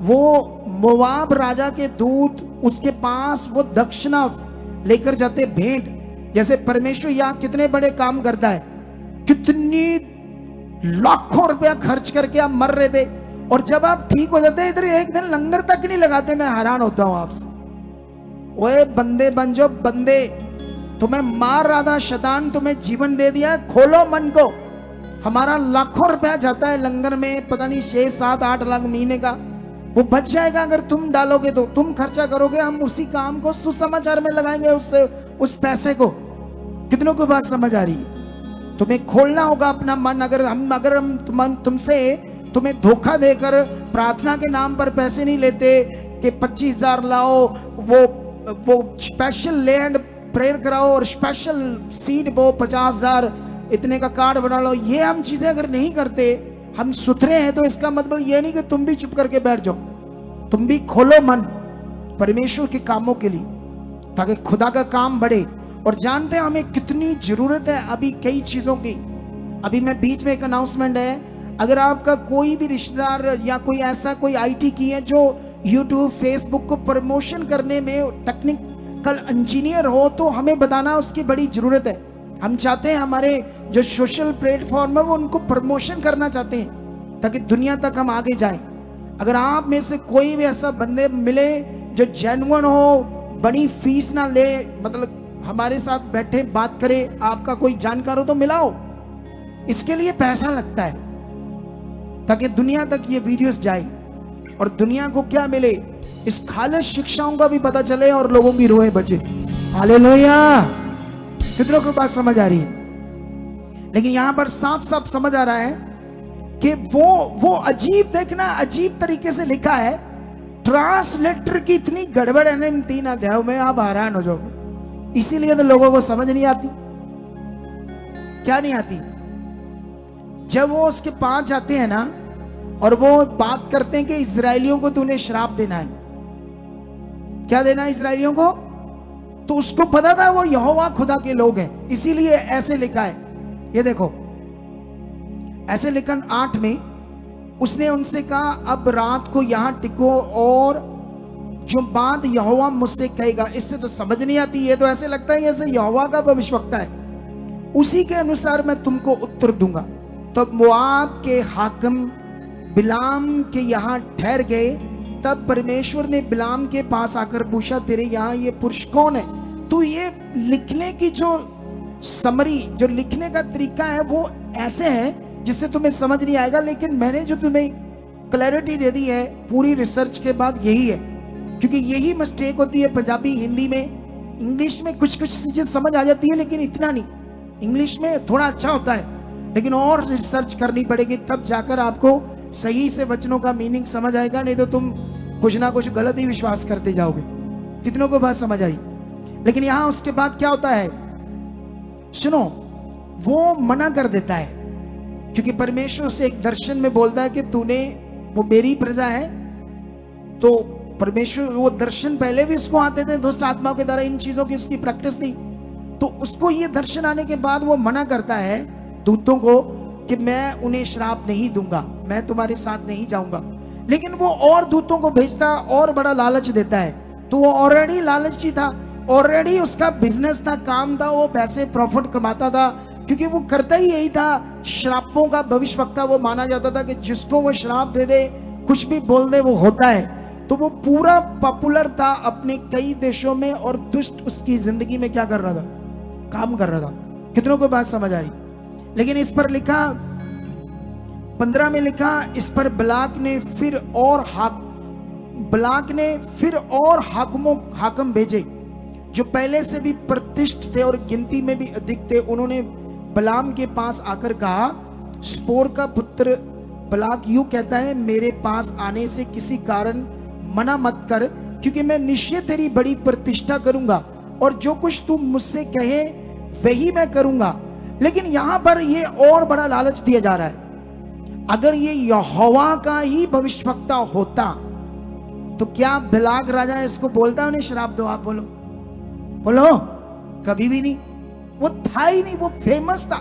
वो मोआब राजा के दूत उसके पास वो दक्षिणा लेकर जाते, भेंट। जैसे परमेश्वर यहाँ कितने बड़े काम करता है, कितनी लाखों रुपया खर्च करके आप मर रहे थे, और जब आप ठीक हो जाते इधर एक दिन लंगर तक नहीं लगाते। मैं हैरान होता हूं आपसे। ओए बंदे बन जाओ, बंदे। तुम्हें मार रहा था शैतान, तुम्हें जीवन दे दिया, खोलो मन को। हमारा लाखों रुपया जाता है लंगर में, पता नहीं 6, 7, 8 लाख महीने का, वो बच जाएगा अगर तुम डालोगे तो। तुम खर्चा करोगे, हम उसी काम को सुसमाचार में लगाएंगे, उससे उस पैसे को। कितनों को बात समझ आ रही है? तुम्हें खोलना होगा अपना मन। अगर हम तुमसे तुम्हें धोखा देकर प्रार्थना के नाम पर पैसे नहीं लेते कि 25,000 लाओ, वो स्पेशल लैंड प्रेयर कराओ और स्पेशल सीड बो 50,000 इतने का कार्ड बना लो, ये हम चीजें अगर नहीं करते, हम सुथरे हैं, तो इसका मतलब ये नहीं कि तुम भी चुप करके बैठ जाओ। तुम भी खोलो मन परमेश्वर के कामों के लिए, ताकि खुदा का काम बढ़े। और जानते हैं हमें कितनी जरूरत है अभी कई चीजों की। अभी मैं बीच में एक अनाउंसमेंट है, अगर आपका कोई भी रिश्तेदार या कोई ऐसा कोई आईटी की है जो यूट्यूब फेसबुक को प्रमोशन करने में टेक्निकल इंजीनियर हो, तो हमें बताना, उसकी बड़ी जरूरत है। हम चाहते हैं हमारे जो सोशल प्लेटफॉर्म है वो उनको प्रमोशन करना चाहते हैं, ताकि दुनिया तक हम आगे जाएं। अगर आप में से कोई भी ऐसा बंदे मिले जो जेन्युइन हो, बड़ी फीस ना ले, मतलब हमारे साथ बैठे बात करे, आपका कोई जानकार हो तो मिलाओ। इसके लिए पैसा लगता है ताकि दुनिया तक ये वीडियोस जाए और दुनिया को क्या मिले, इस खालिस शिक्षाओं का भी पता चले और लोगों की रोए बचे। हालेलुया। कितनों को बात समझ आ रही है? लेकिन यहां पर साफ साफ समझ आ रहा है कि वो अजीब, देखना अजीब तरीके से लिखा है। ट्रांसलेटर की इतनी गड़बड़ है ना इन 3 अध्यायों में, आप हैरान हो जाओगे। इसीलिए तो लोगों को समझ नहीं आती। क्या नहीं आती? जब वो उसके पास जाते हैं ना और वो बात करते हैं कि इजरायलियों को तूने श्राप देना है। क्या देना है इजरायलियों को? तो उसको पता था वो यहोवा खुदा के लोग हैं, इसीलिए ऐसे लिखा है। ये देखो, ऐसे लेकिन 8 में उसने उनसे कहा, अब रात को यहां टिको और जो बात यहोवा मुझसे कहेगा। इससे तो समझ नहीं आती, ये तो ऐसे लगता है जैसे यहोवा का भविष्यवक्ता है। उसी के अनुसार मैं तुमको उत्तर दूंगा। तो मोआब के हाकिम बिलाम के यहाँ ठहर गए। तब परमेश्वर ने बिलाम के पास आकर पूछा, तेरे यहाँ ये पुरुष कौन है? तो ये लिखने की जो समरी, जो लिखने का तरीका है वो ऐसे है जिससे तुम्हें समझ नहीं आएगा। लेकिन मैंने जो तुम्हें क्लैरिटी दे दी है पूरी रिसर्च के बाद, यही है। क्योंकि यही मिस्टेक होती है पंजाबी, हिंदी में, इंग्लिश में कुछ कुछ चीजें समझ आ जाती है लेकिन इतना नहीं। इंग्लिश में थोड़ा अच्छा होता है लेकिन और रिसर्च करनी पड़ेगी, तब जाकर आपको सही से वचनों का मीनिंग समझ आएगा। नहीं तो तुम कुछ ना कुछ गलत ही विश्वास करते जाओगे। कितनों को बात समझ आई? लेकिन यहां उसके बाद क्या होता है सुनो, वो मना कर देता है क्योंकि परमेश्वर से एक दर्शन में बोलता है कि तूने, वो मेरी प्रजा है। तो परमेश्वर, वो दर्शन पहले भी उसको आते थे दुष्ट आत्माओं के द्वारा, इन चीजों की उसकी प्रैक्टिस थी। तो उसको ये दर्शन आने के बाद वो मना करता है दूतों को कि मैं उन्हें श्राप नहीं दूंगा, मैं तुम्हारे साथ नहीं जाऊंगा। लेकिन वो और दूतों को भेजता और बड़ा लालच देता है। तो वो ऑलरेडी लालची था, ऑलरेडी उसका बिजनेस था, काम था, वो पैसे प्रॉफिट कमाता था क्योंकि वो करता ही यही था। श्रापों का भविष्यवक्ता वो माना जाता था कि जिसको वो श्राप दे दे, कुछ भी बोल दे, वो होता है। तो वो पूरा पॉपुलर था अपने कई देशों में और दुष्ट उसकी जिंदगी में क्या कर रहा था? काम कर रहा था। कितनों को बात समझ आ रही? लेकिन इस पर लिखा 15 में लिखा, इस पर बलाक ने फिर और हाकिम भेजे जो पहले से भी प्रतिष्ठित थे और गिनती में भी अधिक थे। उन्होंने बलाम के पास आकर कहा, स्पोर का पुत्र बलाक यूं कहता है, मेरे पास आने से किसी कारण मना मत कर, क्योंकि मैं निश्चय तेरी बड़ी प्रतिष्ठा करूंगा और जो कुछ तू मुझसे कहे वही मैं करूंगा। लेकिन यहां पर ये और बड़ा लालच दिया जा रहा है। अगर ये यहोवा का ही भविष्यवक्ता होता तो क्या बिलाक राजा इसको बोलता उन्हें श्राप दो? आप बोलो, बोलो। कभी भी नहीं। वो था ही नहीं, वो फेमस था।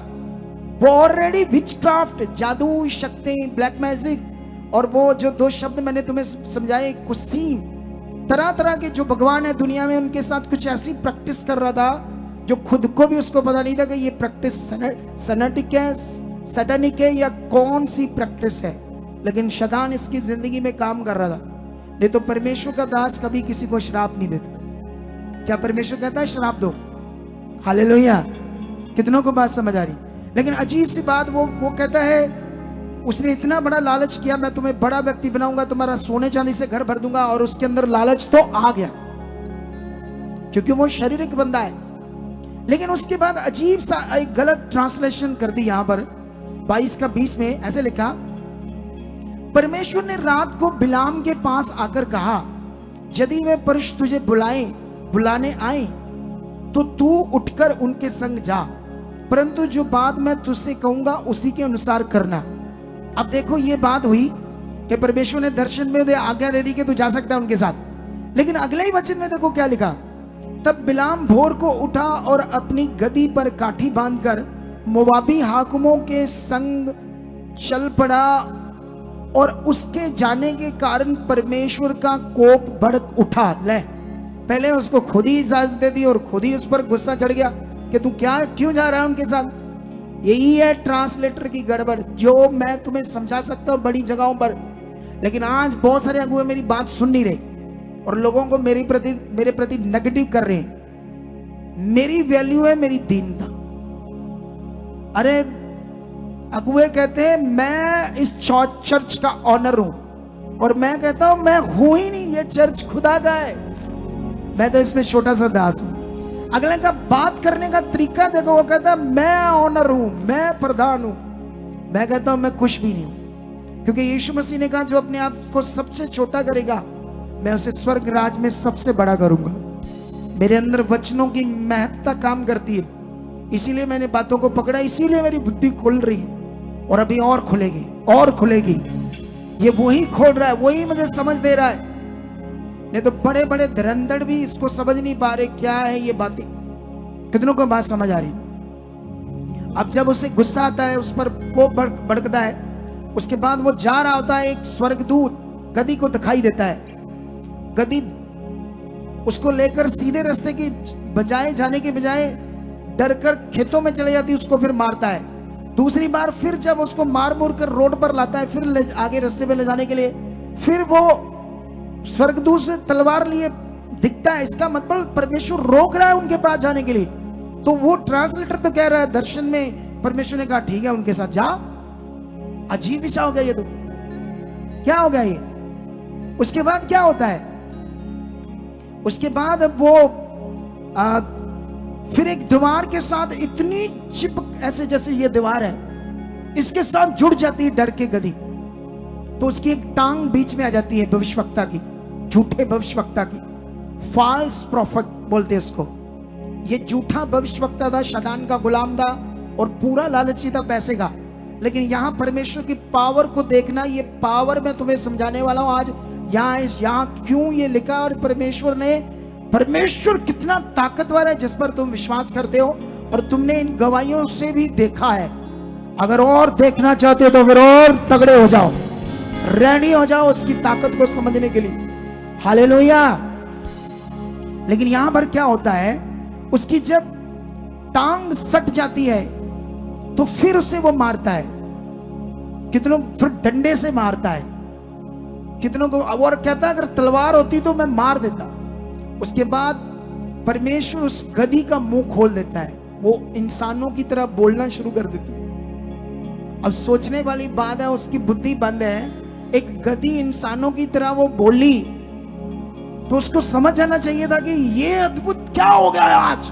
वो ऑलरेडी विचक्राफ्ट, जादू, शक्ति, ब्लैक मैजिक, और वो जो 2 शब्द मैंने तुम्हें समझाए, कुसीम, तरह तरह के जो भगवान है दुनिया में, उनके साथ कुछ ऐसी प्रैक्टिस कर रहा था जो खुद को भी उसको पता नहीं था कि ये प्रैक्टिस सैटेनिक है, सैटेनिक है या कौन सी प्रैक्टिस है। लेकिन शैतान इसकी जिंदगी में काम कर रहा था। नहीं तो परमेश्वर का दास कभी किसी को श्राप नहीं देता। क्या परमेश्वर कहता है श्राप दो? हालेलुया। कितनों को बात समझ आ रही? लेकिन अजीब सी बात, वो कहता है, उसने इतना बड़ा लालच किया, मैं तुम्हें बड़ा व्यक्ति बनाऊंगा, तुम्हारा सोने चांदी से घर भर दूंगा। और उसके अंदर लालच तो आ गया क्योंकि वो शारीरिक बंदा है। लेकिन उसके बाद अजीब सा एक गलत ट्रांसलेशन कर दी। यहां पर 22 का 20 में ऐसे लिखा, परमेश्वर ने रात को बिलाम के पास आकर कहा, यदि वे पुरुष तुझे बुलाने आए तो तू उठकर उनके संग जा, परंतु जो बात मैं तुझसे कहूंगा उसी के अनुसार करना। अब देखो, ये बात हुई कि परमेश्वर ने दर्शन में आज्ञा दे दी कि तू जा सकता है उनके साथ। लेकिन अगले ही वचन में देखो क्या लिखा, तब बिलाम भोर को उठा और अपनी गदी पर काठी बांधकर मोवाबी हाकिमों के संग चल पड़ा, और उसके जाने के कारण परमेश्वर का कोप भड़क उठा। ले, पहले उसको खुद ही इजाजत दे दी और खुद ही उस पर गुस्सा चढ़ गया कि तू क्यों जा रहा है उनके साथ। यही है ट्रांसलेटर की गड़बड़, जो मैं तुम्हें समझा सकता हूं बड़ी जगहों पर। लेकिन आज बहुत सारे अगुए मेरी बात सुन नहीं रहे और लोगों को मेरे प्रति नेगेटिव कर रहे हैं। मेरी वैल्यू है मेरी दीनता। अरे अगुए कहते हैं मैं इस चर्च का ऑनर हूं, और मैं कहता हूं मैं हूं ही नहीं, ये चर्च खुदा का है, मैं तो इसमें छोटा सा दास हूं। अगले का बात करने का तरीका देखो, वो कहता है मैं ऑनर हूं, मैं प्रधान हूं। मैं कहता हूं मैं कुछ भी नहीं हूं, क्योंकि यीशु मसीह ने कहा जो अपने आप को सबसे छोटा करेगा मैं उसे स्वर्ग राज में सबसे बड़ा करूंगा। मेरे अंदर वचनों की महत्ता काम करती है, इसीलिए मैंने बातों को पकड़ा, इसीलिए मेरी बुद्धि खुल रही है और अभी और खुलेगी और खुलेगी। ये वही खोल रहा है, वही मुझे समझ दे रहा है। नहीं तो बड़े बड़े धुरंधर भी इसको समझ नहीं पा रहे क्या है ये बातें। कितनों को बात समझ आ रही? अब जब उसे गुस्सा आता है, उस पर कोप भड़कता है, उसके बाद वो जा रहा होता है, एक स्वर्गदूत गधी को दिखाई देता है। गधी उसको लेकर सीधे रास्ते की बजाय जाने के बजाय डरकर खेतों में चले जाती है, उसको फिर मारता है। दूसरी बार फिर जब उसको मार मुर कर रोड पर लाता है, फिर आगे रास्ते पे ले जाने के लिए, फिर वो स्वर्गदूत से तलवार लिए दिखता है। इसका मतलब परमेश्वर रोक रहा है उनके पास जाने के लिए। तो वो ट्रांसलेटर तो कह रहा है दर्शन में परमेश्वर ने कहा ठीक है उनके साथ जा। अजीब विषय हो गया ये, तो क्या हो गया ये? उसके बाद क्या होता है? उसके बाद वो फिर एक दीवार के साथ इतनी चिपक, ऐसे जैसे ये दीवार है, इसके साथ जुड़ जाती है डर के गधी। तो उसकी एक टांग बीच में आ जाती है भविष्यवक्ता की, झूठे भविष्यवक्ता की। फॉल्स प्रॉफिट बोलते हैं उसको। ये झूठा भविष्यवक्ता था, शैतान का गुलाम था और पूरा लालची था पैसे का। लेकिन यहां परमेश्वर की पावर को देखना, ये पावर मैं तुम्हें समझाने वाला हूं आज। यहां क्यों ये लिखा, और परमेश्वर कितना ताकतवर है जिस पर तुम विश्वास करते हो, और तुमने इन गवाहियों से भी देखा है। अगर और देखना चाहते हो तो फिर और तगड़े हो जाओ, रेडी हो जाओ उसकी ताकत को समझने के लिए। हालेलुया। लेकिन यहां पर क्या होता है, उसकी जब टांग सट जाती है तो फिर उसे वो मारता है। कितनों फिर डंडे से मारता है, कितनों को, और कहता है अगर तलवार होती तो मैं मार देता। उसके बाद परमेश्वर उस गधी का मुंह खोल देता है, वो इंसानों की तरह बोलना शुरू कर देती है। अब सोचने वाली बात है, उसकी बुद्धि बंद है। एक गधी इंसानों की तरह वो बोली तो उसको समझ आना चाहिए था कि ये अद्भुत क्या हो गया है आज,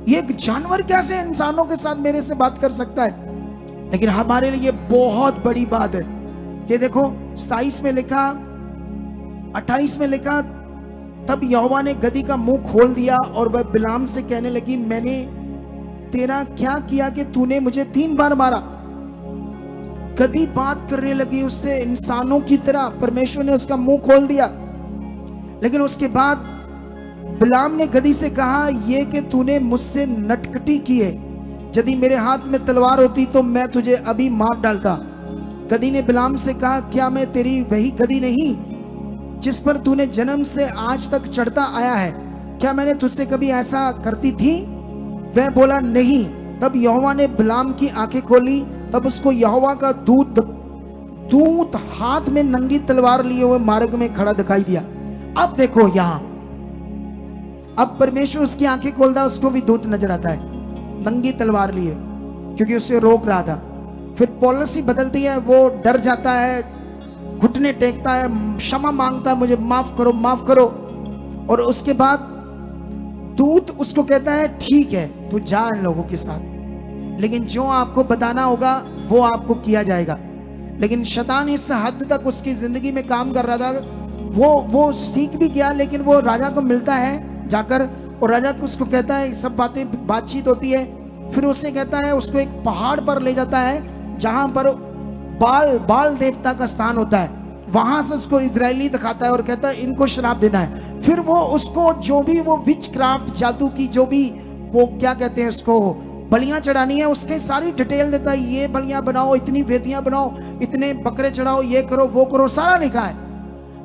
ये एक जानवर कैसे इंसानों के साथ मेरे से बात कर सकता है। लेकिन हमारे लिए बहुत बड़ी बात है। ये देखो 27 में लिखा, 28 में लिखा, तब यहोवा ने गधी का मुंह खोल दिया और वह बिलाम से कहने लगी मैंने तेरा क्या किया कि तूने मुझे 3 बार मारा। गधी बात करने लगी उससे इंसानों की तरह, परमेश्वर ने उसका मुंह खोल दिया। लेकिन उसके बाद बिलाम ने गधी से कहा ये कि तूने मुझसे नटखटी की है, यदि मेरे हाथ में तलवार होती तो मैं तुझे अभी मार डालता। गधी ने बिलाम से कहा क्या मैं तेरी वही गधी नहीं जिस पर तूने जन्म से आज तक चढ़ता आया है? क्या मैंने तुझसे कभी ऐसा करती थी? वह बोला नहीं। तब यहोवा ने बिलाम की आंखें खोली, तब उसको यहोवा का दूत हाथ में नंगी तलवार लिए हुए मार्ग में खड़ा दिखाई दिया। अब देखो यहां, अब परमेश्वर उसकी आंखें खोलता है, उसको भी दूत नजर आता है नंगी तलवार लिए, क्योंकि उसे रोक रहा था। फिर पॉलिसी बदलती है, वो डर जाता है, घुटने टेकता है, क्षमा मांगता है, मुझे माफ करो माफ करो। और उसके बाद दूत उसको कहता है ठीक है तू जा इन लोगों के साथ, लेकिन जो आपको बताना होगा वो आपको किया जाएगा। लेकिन शैतान इस हद तक उसकी जिंदगी में काम कर रहा था, वो सीख भी गया। लेकिन वो राजा को मिलता है जाकर, और राजा को उसको कहता है, सब बातचीत होती है। फिर उसे कहता है, उसको एक पहाड़ पर ले जाता है जहां पर बाल देवता का स्थान होता है। वहां से उसको इजरायली दिखाता है और कहता है इनको श्राप देना है। फिर वो उसको जो भी वो विच क्राफ्ट, जादू की जो भी वो क्या कहते हैं उसको, बलियां चढ़ानी है, उसके सारी डिटेल देता है। ये बलियां बनाओ, इतनी वेदियां बनाओ, इतने बकरे चढ़ाओ, ये करो वो करो, सारा लिखा है।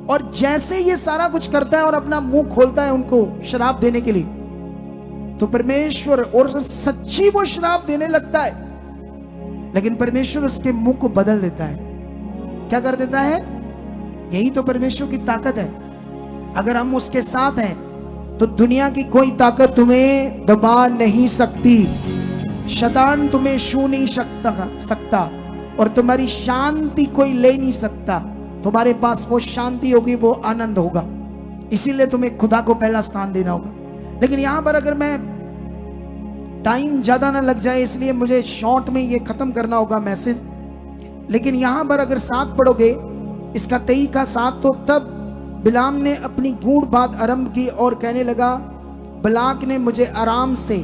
और जैसे ये सारा कुछ करता है और अपना मुंह खोलता है उनको श्राप देने के लिए, तो परमेश्वर, और सच्ची वो श्राप देने लगता है, लेकिन परमेश्वर उसके मुंह को बदल देता है। क्या कर देता है? यही तो परमेश्वर की ताकत है। अगर हम उसके साथ हैं तो दुनिया की कोई ताकत तुम्हें दबा नहीं सकती, शैतान तुम्हें छू नहीं सकता और तुम्हारी शांति कोई ले नहीं सकता। तुम्हारे पास वो शांति होगी, वो आनंद होगा। इसीलिए तुम्हें खुदा को पहला स्थान देना होगा। लेकिन यहां पर अगर मैं टाइम ज्यादा ना लग जाए, इसलिए मुझे शॉर्ट में ये खत्म करना होगा मैसेज। लेकिन यहां पर अगर 7 पढ़ोगे, इसका 23 का 7, तो तब बिलाम ने अपनी गूढ़ बात आरंभ की और कहने लगा, बलाक ने मुझे आराम से,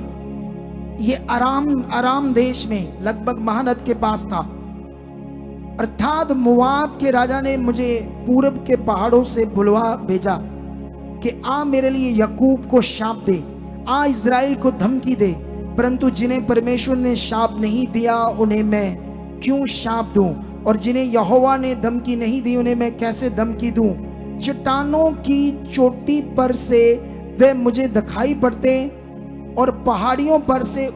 ये आराम देश में लगभग महानद के पास था, अर्थात मोआब के राजा ने मुझे पूरब के पहाड़ों से बुलवा भेजा कि आ मेरे लिए याकूब को शाप दे, आ इज़राइल को धमकी दे, परंतु जिन्हें परमेश्वर ने शाप नहीं दिया उन्हें मैं क्यों शाप दूं, और जिन्हें यहोवा ने धमकी नहीं दी उन्हें मैं कैसे धमकी दूं। चट्टानों की चोटी पर से वे मुझे दिखाई पड़ते और पहाड़ियों पर से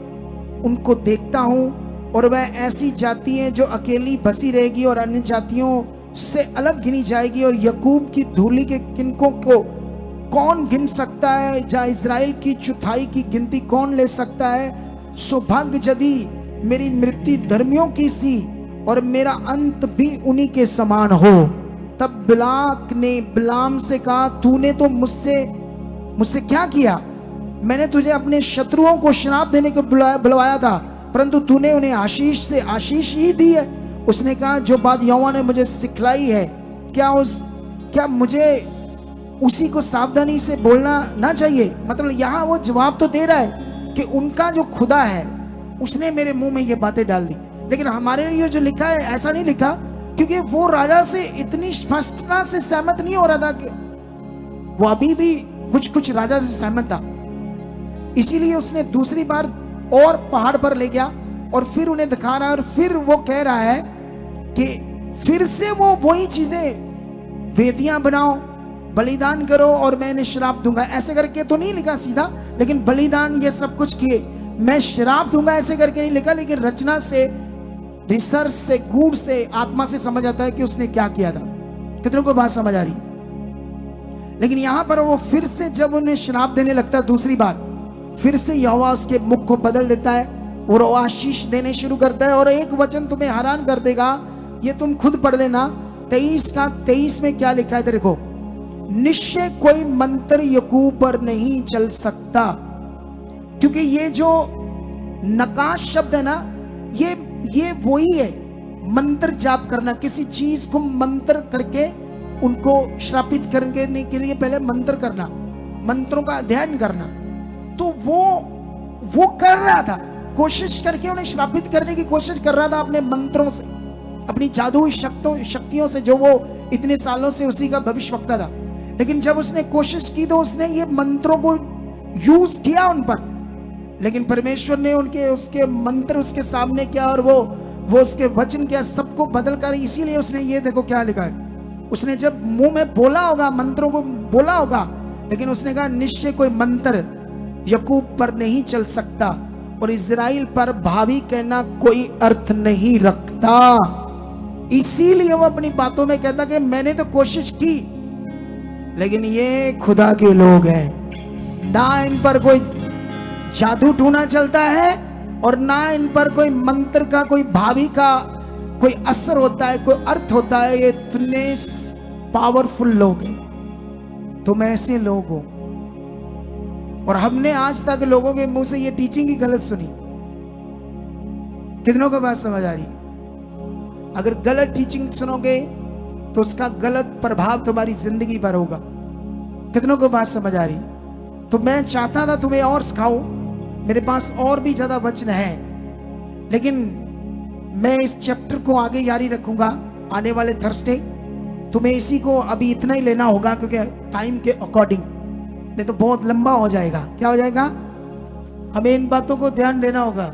उनको देखता हूं, और वह ऐसी जाति है जो अकेली बसी रहेगी और अन्य जातियों से अलग गिनी जाएगी, और याकूब की धूली के किनकों को कौन गिन सकता है, जहाँ इज़राइल की चौथाई की गिनती कौन ले सकता है। सौभाग्य यदि मेरी मृत्यु धर्मियों की सी और मेरा अंत भी उन्हीं के समान हो। तब बिलाक ने बिलाम से कहा, तूने तो मुझसे क्या किया? मैंने तुझे अपने शत्रुओं को श्राप देने को बुलवाया था, परंतु तूने उन्हें आशीष से आशीष ही दी है। उसने कहा, जो बात यहोवा ने मुझे सिखलाई है, क्या मुझे उसी को सावधानी से बोलना ना चाहिए? मतलब यहाँ वो जवाब तो दे रहा है कि उनका जो खुदा है उसने मेरे मुंह में ये बातें डाल दी। लेकिन हमारे लिए जो लिखा है ऐसा नहीं लिखा, क्योंकि वो राजा से इतनी स्पष्टता से सहमत नहीं हो रहा था कि वो अभी भी कुछ राजा से सहमत था। इसीलिए उसने दूसरी बार और पहाड़ पर ले गया और फिर उन्हें दिखा रहा है, और फिर वो कह रहा है कि फिर से वो वही चीजें, वेदियां बनाओ, बलिदान करो और मैं इन्हें श्राप दूंगा। ऐसे करके तो नहीं लिखा सीधा, लेकिन बलिदान ये सब कुछ किए, मैं श्राप दूंगा ऐसे करके नहीं लिखा, लेकिन रचना से, रिसर्च से, गूढ़ से, आत्मा से समझ आता है कि उसने क्या किया था। कितनों को बात समझ आ रही? लेकिन यहां पर वो फिर से जब उन्हें श्राप देने लगता है दूसरी बार, फिर से यहोवा उसके मुख को बदल देता है और वो आशीष देने शुरू करता है। और एक वचन तुम्हें हैरान कर देगा, ये तुम खुद पढ़ लेना। 23 का 23 में क्या लिखा है देखो, निश्चय कोई मंत्र याकूब पर नहीं चल सकता। क्योंकि ये जो नकाश शब्द है ना, ये वही है, मंत्र जाप करना, किसी चीज को मंत्र करके उनको श्रापित करने के लिए पहले मंत्र करना, मंत्रों का अध्ययन करना। तो वो कर रहा था, कोशिश करके उन्हें श्रापित करने की कोशिश कर रहा था अपने मंत्रों से, अपनी जादुई शक्तियों से, जो वो इतने सालों से उसी का भविष्यवक्ता था। लेकिन जब उसने कोशिश की तो उसने ये मंत्रों को यूज किया उन पर, लेकिन परमेश्वर ने उसके मंत्र उसके सामने किया और वो उसके वचन किया, सबको बदल कर। इसीलिए उसने ये देखो क्या लिखा है, उसने जब मुंह में बोला होगा, मंत्रों को बोला होगा, लेकिन उसने कहा निश्चय कोई मंत्र याकूब पर नहीं चल सकता और इज़राइल पर भावी कहना कोई अर्थ नहीं रखता। इसीलिए वो अपनी बातों में कहता कि मैंने तो कोशिश की, लेकिन ये खुदा के लोग हैं, ना इन पर कोई जादू टूना चलता है और ना इन पर कोई मंत्र का, कोई भावी का कोई असर होता है, कोई अर्थ होता है। ये इतने पावरफुल लोग हैं, तुम ऐसे लोग हो। और हमने आज तक लोगों के मुंह से ये टीचिंग ही गलत सुनी। कितनों को बात समझ आ रही? अगर गलत टीचिंग सुनोगे तो उसका गलत प्रभाव तुम्हारी जिंदगी पर होगा। कितनों को बात समझ आ रही? तो मैं चाहता था तुम्हें और सिखाऊं, मेरे पास और भी ज्यादा वचन है, लेकिन मैं इस चैप्टर को आगे जारी रखूंगा आने वाले थर्सडे। तुम्हें इसी को अभी इतना ही लेना होगा, क्योंकि टाइम के अकॉर्डिंग, नहीं तो बहुत लंबा हो जाएगा। क्या हो जाएगा? हमें इन बातों को ध्यान देना होगा,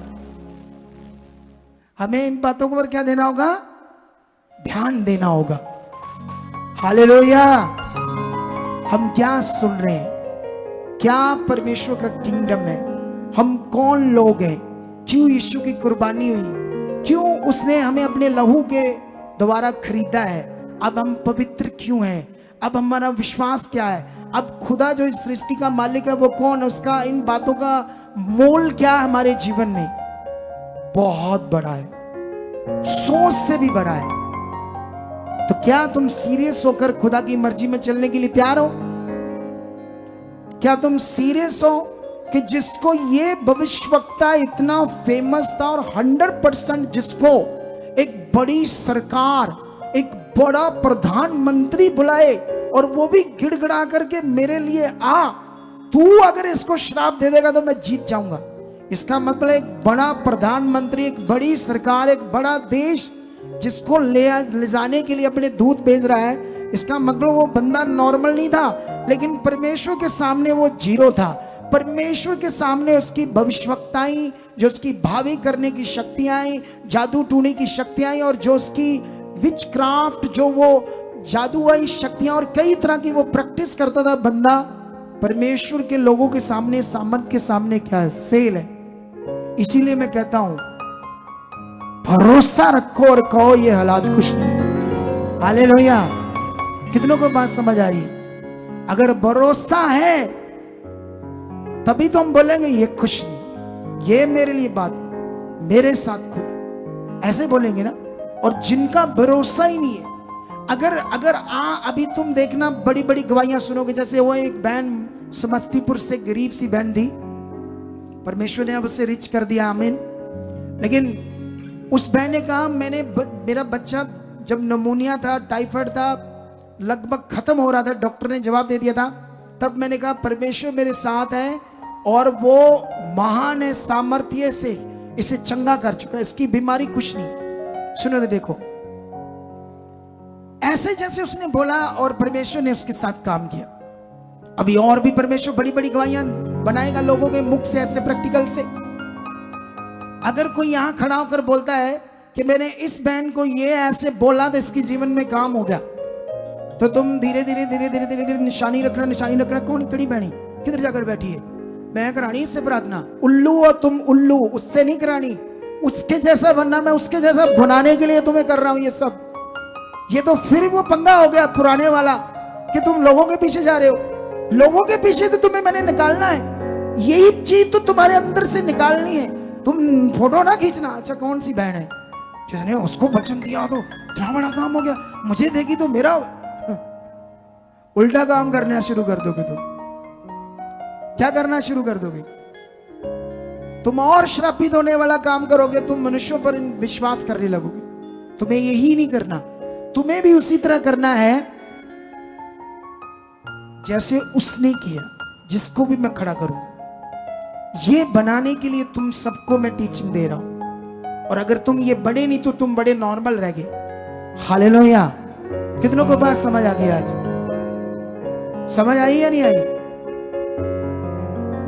हमें इन बातों पर क्या देना होगा? ध्यान देना होगा। हालेलुया। हम क्या सुन रहे हैं, क्या परमेश्वर का किंगडम है, हम कौन लोग हैं, क्यों यीशु की कुर्बानी हुई, क्यों उसने हमें अपने लहू के द्वारा खरीदा है, अब हम पवित्र क्यों हैं, अब हमारा विश्वास क्या है, अब खुदा जो इस सृष्टि का मालिक है वो कौन है, उसका इन बातों का मोल क्या है हमारे जीवन में, बहुत बड़ा है, सोच से भी बड़ा है। तो क्या तुम सीरियस होकर खुदा की मर्जी में चलने के लिए तैयार हो? क्या तुम सीरियस हो कि जिसको ये भविष्यवक्ता इतना फेमस था और 100% जिसको एक बड़ी सरकार, एक बड़ा प्रधानमंत्री बुलाए और वो भी गिड़गिड़ा करके मेरे लिए आ, तू अगर इसको श्राप दे देगा तो मैं जीत जाऊंगा। इसका मतलब एक बड़ा प्रधानमंत्री, एक बड़ी सरकार, एक बड़ा देश जिसको ले जाने के लिए अपने दूत भेज रहा है, इसका मतलब वो बंदा नॉर्मल नहीं था, लेकिन परमेश्वर के सामने वो जीरो था। परमेश्वर के सामने उसकी भविष्यवक्ताएं, जो उसकी भावी करने की शक्तियां, जादू टूने की शक्तियां और जो उसकी विच क्राफ्ट, जो वो जादुई शक्तियां और कई तरह की वो प्रैक्टिस करता था बंदा, परमेश्वर के लोगों के सामने, सामर्थ के सामने क्या है, फेल है। इसीलिए मैं कहता हूं भरोसा रखो और कहो ये हालात कुछ नहीं। हालेलुया। कितनों को बात समझ आ रही है? अगर भरोसा है तभी तो हम बोलेंगे ये कुछ नहीं, ये मेरे लिए बात, मेरे साथ खुदा, ऐसे बोलेंगे ना। और जिनका भरोसा ही नहीं है, अगर अभी तुम देखना बड़ी बड़ी गवाहियां सुनोगे, जैसे वो एक बहन समस्तीपुर से, गरीब सी बहन थी, परमेश्वर ने अब उसे रिच कर दिया, आमीन। लेकिन उस बहन ने कहा मेरा बच्चा जब नमूनिया था, टाइफाइड था, लगभग खत्म हो रहा था, डॉक्टर ने जवाब दे दिया था, तब मैंने कहा परमेश्वर मेरे साथ है और वो महान है, सामर्थ्य से इसे चंगा कर चुका है, इसकी बीमारी कुछ नहीं। सुनो तो देखो, ऐसे जैसे उसने बोला और परमेश्वर ने उसके साथ काम किया। अभी और भी परमेश्वर बड़ी बड़ी गवाहियां बनाएगा लोगों के मुख से, ऐसे प्रैक्टिकल से। अगर कोई यहां खड़ा होकर बोलता है कि मैंने इस बहन को ये ऐसे बोला तो इसके जीवन में काम हो गया, तो तुम धीरे धीरे निशानी रखना। कौन कड़ी बहनी किधर जाकर बैठी है? मैं करानी इससे प्रार्थना। उल्लू हो तुम, उल्लू, उससे नहीं करानी, उसके जैसा बनना, मैं उसके जैसा बनाने के लिए तुम्हें कर रहा हूं ये सब। ये तो फिर वो पंगा हो गया पुराने वाला कि तुम लोगों के पीछे जा रहे हो। लोगों के पीछे तो तुम्हें मैंने निकालना है, यही चीज तो तुम्हारे अंदर से निकालनी है। तुम फोटो ना खींचना। अच्छा कौन सी बहन है जिसने उसको वचन दिया तो इतना बड़ा काम हो गया, मुझे देगी तो मेरा उल्टा काम करना शुरू कर दोगे। तुम क्या करना शुरू कर दोगे? तुम और श्रापित होने वाला काम करोगे, तुम मनुष्यों पर विश्वास करने लगोगे। तुम्हें यही नहीं करना, तुम्हें भी उसी तरह करना है जैसे उसने किया, जिसको भी मैं खड़ा करूंगा। ये बनाने के लिए तुम सबको मैं टीचिंग दे रहा हूं, और अगर तुम ये बड़े नहीं तो तुम बड़े नॉर्मल रह गए। हालेलुया। कितनों को बात समझ आ गई? आज समझ आई या नहीं आई?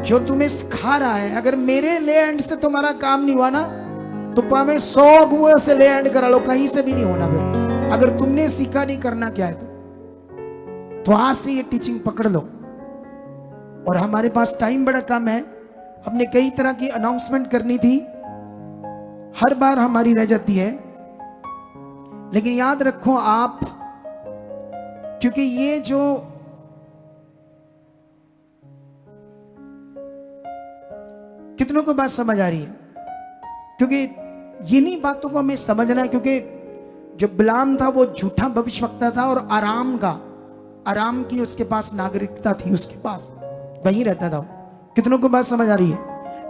जो तुम्हें सिखा रहा है, अगर मेरे ले एंड से तुम्हारा काम नहीं हुआ ना, तो पावे 100 गुए से ले एंड करा लो, कहीं से भी नहीं होना फिर। अगर तुमने सीखा नहीं करना क्या है तो आज से ये टीचिंग पकड़ लो। और हमारे पास टाइम बड़ा कम है, हमने कई तरह की अनाउंसमेंट करनी थी, हर बार हमारी रह जाती है। लेकिन याद रखो आप, क्योंकि ये जो कितनों को बात समझ आ रही है? क्योंकि इन्हीं बातों को हमें समझना है। क्योंकि जो बिलाम था वो झूठा भविष्यवक्ता था और आराम की उसके पास नागरिकता थी, उसके पास वहीं रहता था। कितनों को बात समझ आ रही है?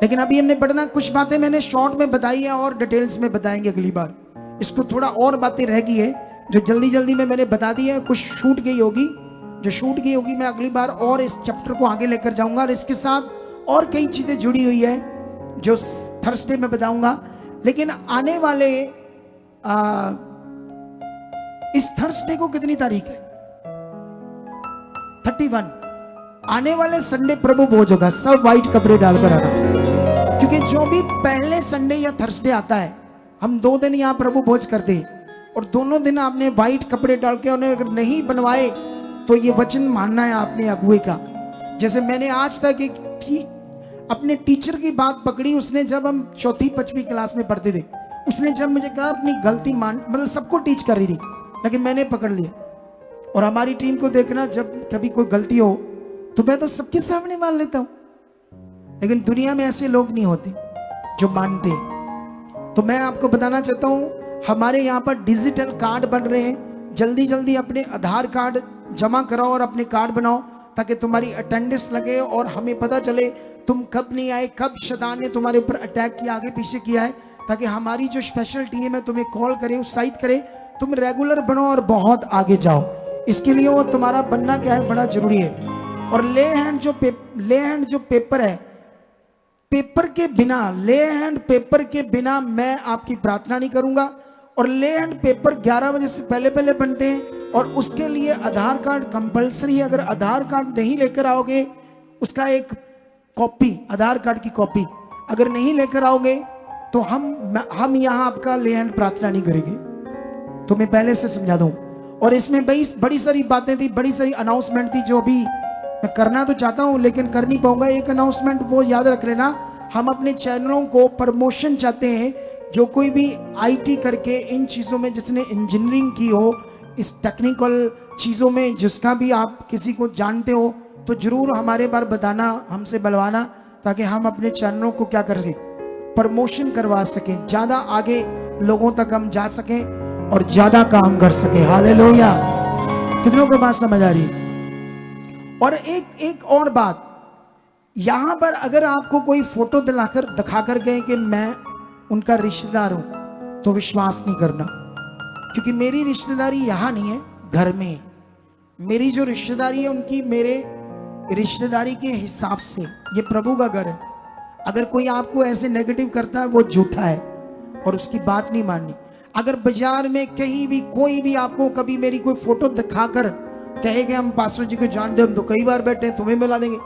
लेकिन अभी हमने पढ़ना, कुछ बातें मैंने शॉर्ट में बताई है और डिटेल्स में बताएंगे अगली बार। इसको थोड़ा और बातें रह गई है जो जल्दी में मैंने बता दी है, कुछ छूट गई होगी। जो छूट गई होगी मैं अगली बार और इस चैप्टर को आगे लेकर जाऊंगा, और इसके साथ और कई चीजें जुड़ी हुई है जो थर्सडे में बताऊंगा। लेकिन आने वाले इस थर्सडे को कितनी तारीख है? 31। आने वाले संडे प्रभु भोज होगा, सब व्हाइट कपड़े डालकर आना, क्योंकि जो भी पहले संडे या थर्सडे आता है, हम 2 दिन यहाँ प्रभु भोज करते हैं, और दोनों दिन आपने व्हाइट कपड़े डाल के, उन्हें अगर नहीं बनवाए तो ये वचन मानना है आपने अगुए का। जैसे मैंने आज तक अपने टीचर की बात पकड़ी, उसने जब हम 4वीं 5वीं क्लास में पढ़ते थे, उसने जब मुझे कहा अपनी गलती मान, मतलब सबको टीच कर रही थी, लेकिन मैंने पकड़ लिया। और हमारी टीम को देखना, जब कभी कोई गलती हो तो मैं तो सबके सामने मान लेता हूं, लेकिन दुनिया में ऐसे लोग नहीं होते जो मानते हैं। तो मैं आपको बताना चाहता हूं, हमारे यहाँ पर डिजिटल कार्ड बन रहे हैं। जल्दी जल्दी अपने आधार कार्ड जमा कराओ और अपने कार्ड बनाओ, ताकि तुम्हारी अटेंडेंस लगे और हमें पता चले तुम कब नहीं आए, कब शैतान ने तुम्हारे ऊपर अटैक किया, आगे पीछे किया है, ताकि हमारी जो स्पेशल टीम है तुम्हें कॉल करे, उत्साहित करे, तुम रेगुलर बनो और बहुत आगे जाओ। इसके लिए वो तुम्हारा बनना क्या है, बड़ा जरूरी है। और ले हैंड जो पेपर है, पेपर के बिना, ले हैंड पेपर के बिना मैं आपकी प्रार्थना नहीं करूंगा। और ले हैंड पेपर 11 बजे से पहले पहले बनते हैं, और उसके लिए आधार कार्ड कंपलसरी है। अगर आधार कार्ड नहीं लेकर आओगे, उसका एक कॉपी, आधार कार्ड की कॉपी अगर नहीं लेकर आओगे, तो हम यहाँ आपका ले हैंड प्रार्थना नहीं करेंगे। तो मैं पहले से समझा दूं। और इसमें बड़ी सारी बातें थी, बड़ी सारी अनाउंसमेंट थी, जो अभी मैं करना तो चाहता हूं लेकिन कर नहीं पाऊंगा। एक अनाउंसमेंट वो याद रख लेना, हम अपने चैनलों को प्रमोशन चाहते हैं। जो कोई भी आईटी करके इन चीज़ों में, जिसने इंजीनियरिंग की हो, इस टेक्निकल चीज़ों में जिसका भी आप किसी को जानते हो, तो जरूर हमारे बार बताना, हमसे बुलवाना, ताकि हम अपने चैनलों को क्या कर सकें, प्रमोशन करवा सकें, ज़्यादा आगे लोगों तक हम जा सकें और ज़्यादा काम कर सकें। हालेलुया। कितनों को बात समझ आ रही है? और एक और बात, यहां पर अगर आपको कोई फोटो दिखाकर गए कि मैं उनका रिश्तेदार हूं, तो विश्वास नहीं करना, क्योंकि मेरी रिश्तेदारी यहां नहीं है, घर में है। मेरी जो रिश्तेदारी है उनकी मेरे रिश्तेदारी के हिसाब से, ये प्रभु का घर है। अगर कोई आपको ऐसे नेगेटिव करता है, वो झूठा है और उसकी बात नहीं माननी। अगर बाजार में कहीं भी कोई भी आपको कभी मेरी कोई फोटो दिखाकर कहेंगे हम पास्टर जी को जानते, हम तो कई बार बैठे, तुम्हें मिला देंगे।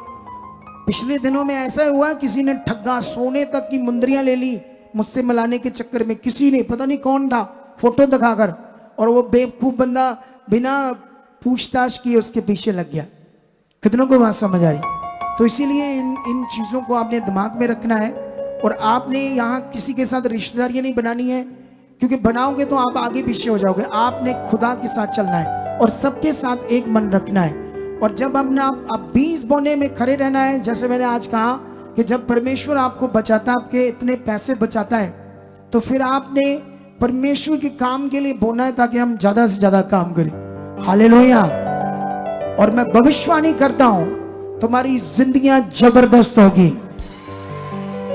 पिछले दिनों में ऐसा हुआ, किसी ने ठग्गा, सोने तक की मुंदरियां ले ली मुझसे मिलाने के चक्कर में। किसी ने, पता नहीं कौन था, फोटो दिखाकर, और वो बेवकूफ बंदा बिना पूछताछ किए उसके पीछे लग गया। कितनों को बात समझ आ रही? तो इसीलिए इन चीजों को आपने दिमाग में रखना है। और आपने यहाँ किसी के साथ रिश्तेदारियां नहीं बनानी है, क्योंकि बनाओगे तो आप आगे पीछे हो जाओगे। आपने खुदा के साथ चलना है और सबके साथ एक मन रखना है। और जब हमने आप 20 बोने में खड़े रहना है, जैसे मैंने आज कहा कि जब परमेश्वर आपको बचाता है, आपके इतने पैसे बचाता है, तो फिर आपने परमेश्वर के काम के लिए बोना है, ताकि हम ज्यादा से ज्यादा काम करें। हालेलुया। और मैं भविष्यवाणी करता हूं, तुम्हारी जिंदगियां जबरदस्त होगी।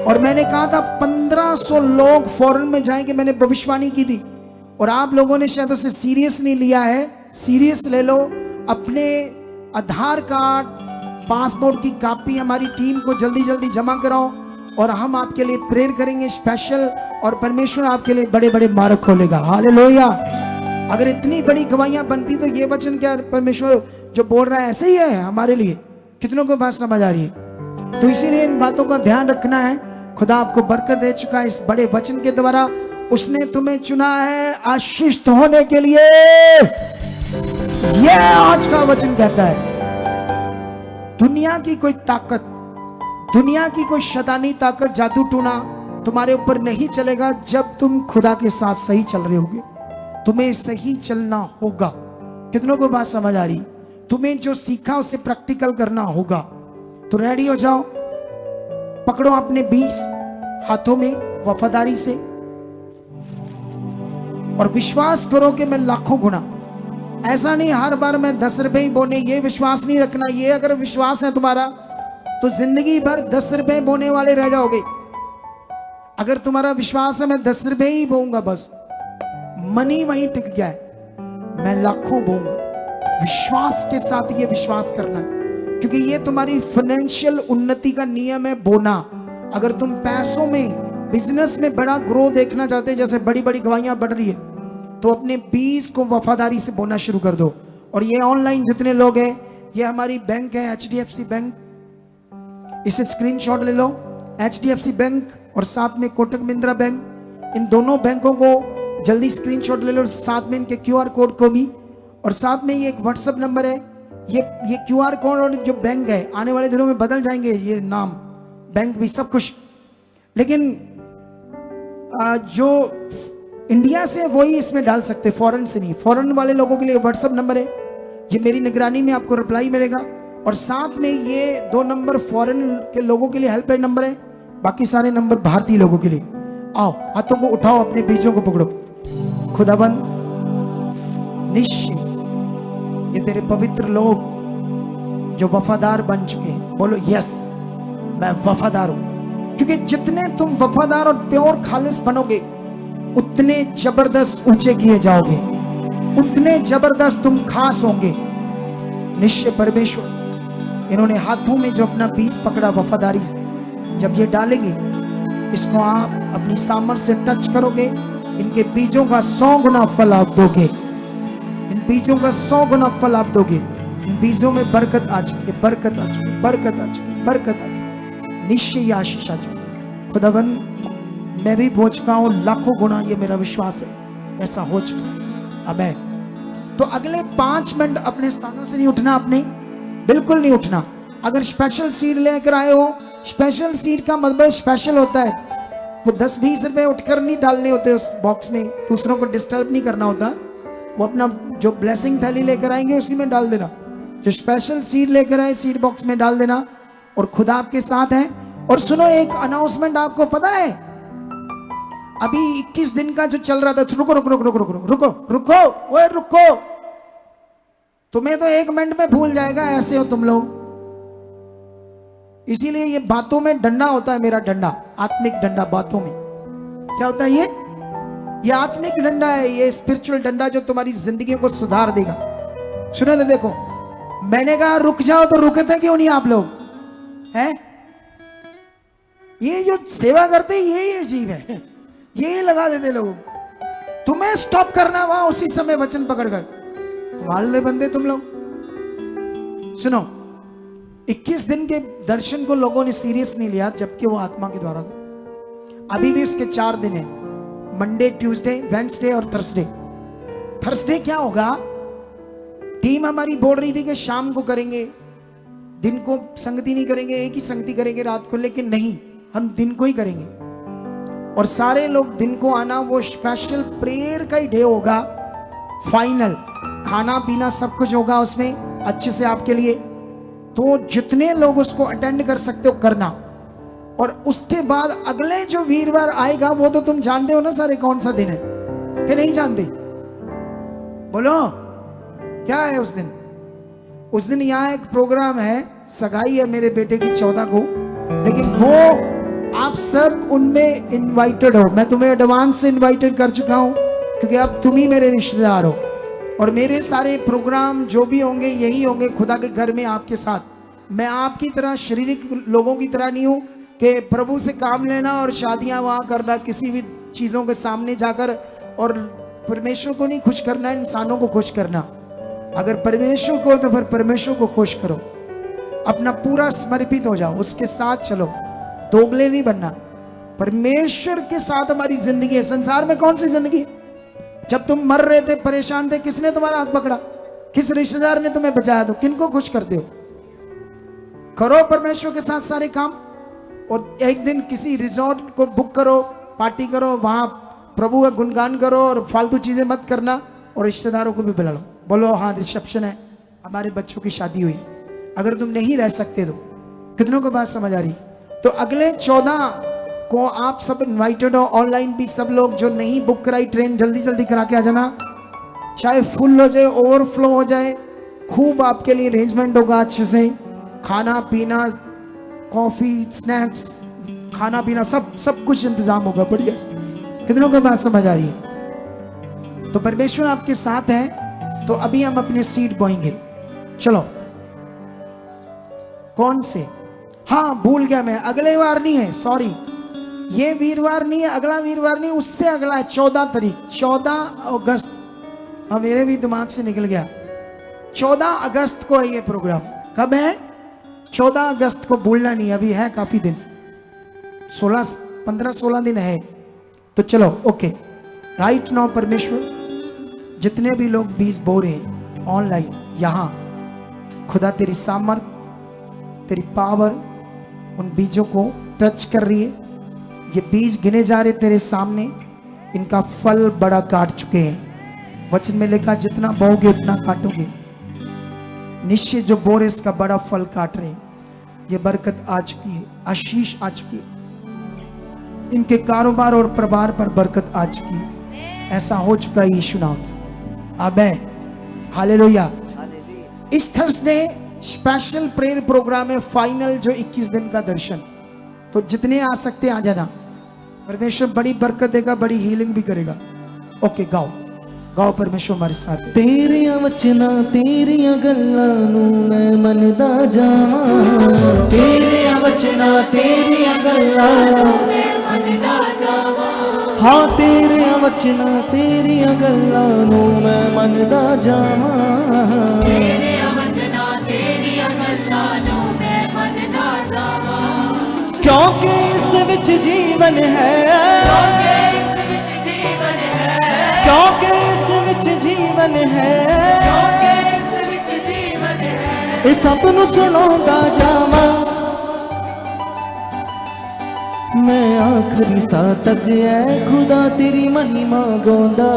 और मैंने कहा था 1500 लोग फॉरेन में जाएंगे, मैंने भविष्यवाणी की थी, और आप लोगों ने शायद उसे सीरियस नहीं लिया है। सीरियस ले लो। अपने आधार कार्ड, पासपोर्ट की कॉपी हमारी टीम को जल्दी जल्दी जमा कराओ, और हम आपके लिए प्रेयर करेंगे स्पेशल, और परमेश्वर आपके लिए बड़े बड़े मार्ग खोलेगा। हालेलुया। अगर इतनी बड़ी गवाहियां बनती, तो ये वचन क्या परमेश्वर जो बोल रहा है ऐसे ही है हमारे लिए। कितनों को बात समझ आ रही है? तो इसीलिए इन बातों का ध्यान रखना है। खुदा आपको बरकत दे चुका है इस बड़े वचन के द्वारा। उसने तुम्हें चुना है आशीषित होने के लिए। यह आज का वचन कहता है, दुनिया की कोई ताकत, दुनिया की कोई शैतानी ताकत, जादू टूना तुम्हारे ऊपर नहीं चलेगा, जब तुम खुदा के साथ सही चल रहे होगे। तुम्हें सही चलना होगा। कितनों को बात समझ आ रही? तुम्हें जो सीखा उसे प्रैक्टिकल करना होगा। तो रेडी हो जाओ, पकड़ो अपने 20 हाथों में वफादारी से, और विश्वास करो कि मैं लाखों गुना। ऐसा नहीं हर बार मैं 10 रुपए ही बोने, ये विश्वास नहीं रखना। ये अगर विश्वास है तुम्हारा, तो जिंदगी भर 10 रुपए बोने वाले रह जाओगे। अगर तुम्हारा विश्वास है मैं 10 रुपए ही बोऊंगा, बस मनी वहीं टिक गया है, मैं लाखों बोऊंगा। विश्वास के साथ ये विश्वास करना है, क्योंकि ये तुम्हारी फाइनेंशियल उन्नति का नियम है, बोना। अगर तुम पैसों में, बिजनेस में बड़ा ग्रो देखना चाहते हैं, जैसे बड़ी बड़ी गवाहियां बढ़ रही है, तो अपने 20 को वफादारी से बोना शुरू कर दो। और ये ऑनलाइन जितने लोग हैं, ये हमारी बैंक है HDFC बैंक, इसे स्क्रीनशॉट ले लो। HDFC बैंक और साथ में कोटक महिंद्रा बैंक, इन दोनों बैंकों को जल्दी स्क्रीनशॉट ले लो, साथ में इनके QR कोड को भी। और साथ में ये एक व्हाट्सएप नंबर है। ये QR कोड और जो बैंक है, आने वाले दिनों में बदल जाएंगे ये नाम, बैंक भी, सब कुछ। लेकिन जो इंडिया से वही इसमें डाल सकते, फॉरेन से नहीं। फॉरेन वाले लोगों के लिए व्हाट्सएप नंबर है, ये मेरी निगरानी में आपको रिप्लाई मिलेगा। और साथ में ये 2 नंबर फॉरेन के लोगों के लिए हेल्पलाइन नंबर है, बाकी सारे नंबर भारतीय लोगों के लिए। आओ, हाथों को उठाओ, अपने बीजों को पकड़ो। खुदाबंद निश्चय ये तेरे पवित्र लोग जो वफादार बन चुके हैं, बोलो यस मैं वफादार हूं। क्योंकि जितने तुम वफादार और प्योर खालिस बनोगे, उतने जबरदस्त ऊंचे किए जाओगे, उतने जबरदस्त तुम खास होंगे। निश्चय परमेश्वर इन्होंने हाथों में जो अपना बीज पकड़ा वफादारी से, जब ये डालेंगे, इसको आप अपनी सामर्थ्य से टच करोगे, इनके बीजों का 100 गुना फल आप दोगे। इन बीजों का 100 गुना फल आप दोगे। इन बीजों में बरकत आ चुकी है, बरकत आ चुकी है, बरकत आ चुकी है, बरकत आ चुकी है। निश्चय आशीष आ चुकी। खुदाबंद मैं भी पहुंच चुका हूं लाखों गुना, ये मेरा विश्वास है, ऐसा हो चुका है। आमीन। तो अगले 5 मिनट अपने स्थानों से नहीं उठना, आपने बिल्कुल नहीं उठना। अगर स्पेशल सीड लेकर आए हो, स्पेशल सीड का मतलब स्पेशल होता है, वो 10-20 रुपए उठकर नहीं डालने होते उस बॉक्स में, दूसरों को डिस्टर्ब नहीं करना होता। वो अपना जो ब्लेसिंग थैली लेकर आएंगे उसी में डाल देना। जो स्पेशल सीड लेकर आए सीड बॉक्स में डाल देना, और खुदा आपके साथ है। और सुनो, एक अनाउंसमेंट आपको पता है, अभी 21 दिन का जो चल रहा था, रुको रुको रुको रुको रुको रुको रुको, ओए रुको, तुम्हें तो 1 मिनट में भूल जाएगा, ऐसे हो तुम लोग। इसीलिए ये बातों में डंडा होता है, मेरा डंडा, आत्मिक डंडा। बातों में क्या होता है? ये आत्मिक डंडा है, ये स्पिरिचुअल डंडा जो तुम्हारी जिंदगी को सुधार देगा। सुनो तो देखो, मैंने कहा रुक जाओ, तो रुके थे क्यों नहीं आप लोग? हैं? ये जो सेवा करते हैं यही अजीब है, यही लगा देते लोग। तुम्हें स्टॉप करना वहां उसी समय वचन पकड़कर, कमाल दे बंदे तुम लोग। सुनो, 21 दिन के दर्शन को लोगों ने सीरियस नहीं लिया, जबकि वो आत्मा के द्वारा था। अभी भी उसके 4 दिन है, मंडे, ट्यूसडे, वेडनेसडे और थर्सडे। थर्सडे क्या होगा? टीम हमारी बोल रही थी कि शाम को करेंगे, दिन को संगति नहीं करेंगे, एक ही संगति करेंगे रात को, लेकिन नहीं, हम दिन को ही करेंगे। और सारे लोग दिन को आना, वो स्पेशल प्रेयर का ही डे होगा, फाइनल खाना पीना सब कुछ होगा उसमें अच्छे से आपके लिए। तो जितने लोग उसको अटेंड कर सकते हो करना। और उसके बाद अगले जो वीरवार आएगा, वो तो तुम जानते हो ना सारे कौन सा दिन है, कि नहीं जानते? बोलो क्या है उस दिन? उस दिन यहाँ एक प्रोग्राम है, सगाई है मेरे बेटे की 14 को, लेकिन वो आप सब उनमें इनवाइटेड हो। मैं तुम्हें एडवांस से इनवाइटेड कर चुका हूं, क्योंकि अब तुम ही मेरे रिश्तेदार हो। और मेरे सारे प्रोग्राम जो भी होंगे यही होंगे खुदा के घर में आपके साथ। मैं आपकी तरह शारीरिक लोगों की तरह नहीं हूं कि प्रभु से काम लेना और शादियां वहां करना, किसी भी चीज़ों के सामने जाकर, और परमेश्वर को नहीं खुश करना, इंसानों को खुश करना। अगर परमेश्वर को, तो फिर परमेश्वर को खुश करो, अपना पूरा समर्पित हो जाओ, उसके साथ चलो, दोगले नहीं बनना। परमेश्वर के साथ हमारी जिंदगी है। संसार में कौन सी जिंदगी? जब तुम मर रहे थे, परेशान थे, किसने तुम्हारा हाथ पकड़ा? किस रिश्तेदार ने तुम्हें बचाया? तो किनको खुश करते हो? करो परमेश्वर के साथ सारे काम, और एक दिन किसी रिजॉर्ट को बुक करो, पार्टी करो, वहां प्रभु का गुणगान करो, और फालतू चीजें मत करना, और रिश्तेदारों को भी बुला लो। बोलो हाँ रिसेप्शन है, हमारे बच्चों की शादी हुई। अगर तुम नहीं रह सकते तो कितनों को बात समझ आ रही? तो अगले 14 को आप सब इनवाइटेड हो, ऑनलाइन भी सब लोग। जो नहीं बुक कराई ट्रेन, जल्दी जल्दी करा के आ जाना, चाहे फुल हो जाए, ओवरफ्लो हो जाए, खूब आपके लिए अरेंजमेंट होगा अच्छे से, खाना पीना, कॉफी, स्नैक्स, खाना पीना, सब कुछ इंतजाम होगा बढ़िया से। कितनों को बात समझ आ रही है? तो परमेश्वर आपके साथ है। तो अभी हम अपने सीड बोएंगे। चलो, कौन से? हाँ भूल गया मैं, अगले बार नहीं है, सॉरी, ये वीरवार नहीं है, अगला वीरवार नहीं, उससे अगला है 14 तारीख, 14 अगस्त। हाँ मेरे भी दिमाग से निकल गया, 14 अगस्त को है ये प्रोग्राम। कब है? 14 अगस्त को, भूलना नहीं, अभी है काफी दिन, 15-16 दिन है। तो चलो ओके, राइट नाउ परमेश्वर, जितने भी लोग बीज बो रहे हैं ऑनलाइन, यहां खुदा तेरी सामर्थ, तेरी पावर उन बीजों को टच कर रही है। ये बीज गिने जा रहे तेरे सामने, इनका फल बड़ा काट चुके हैं। वचन में लिखा जितना बोओगे उतना काटोगे। निश्चय जो बो रहे इसका बड़ा फल काट रहे हैं। ये बरकत आ चुकी है, आशीष आ चुकी है, इनके कारोबार और परिवार पर बरकत आ चुकी है। ऐसा हो चुका है यीशु नाम से। आमीन, हालेलुया। इस थर्सडे स्पेशल प्रेयर प्रोग्राम है, फाइनल जो 21 दिन का दर्शन। तो जितने आ सकते आ जाना, परमेश्वर बड़ी बरकत देगा, बड़ी हीलिंग भी करेगा। ओके, गाओ गाओ, परमेश्वर हमारे साथ है। तेरिया वचना तेरिया गल्लां नूं मैं मनदा जावां, तेरिया वचना तेरिया गल्लां मैं मनदा जावां, हाँ तेरिया वचना तेरिया गल्लां नूं मैं मनदा जावां, तेरिया वचना तेरिया गल्लां नूं मैं मनदा जावां, क्योंकि इस विच जीवन है, क्योंकि इस विच जीवन है, इस सब नूं सुनांदा जावां, मैं आखिरी साह तक ऐ खुदा तेरी महिमा गाउंदा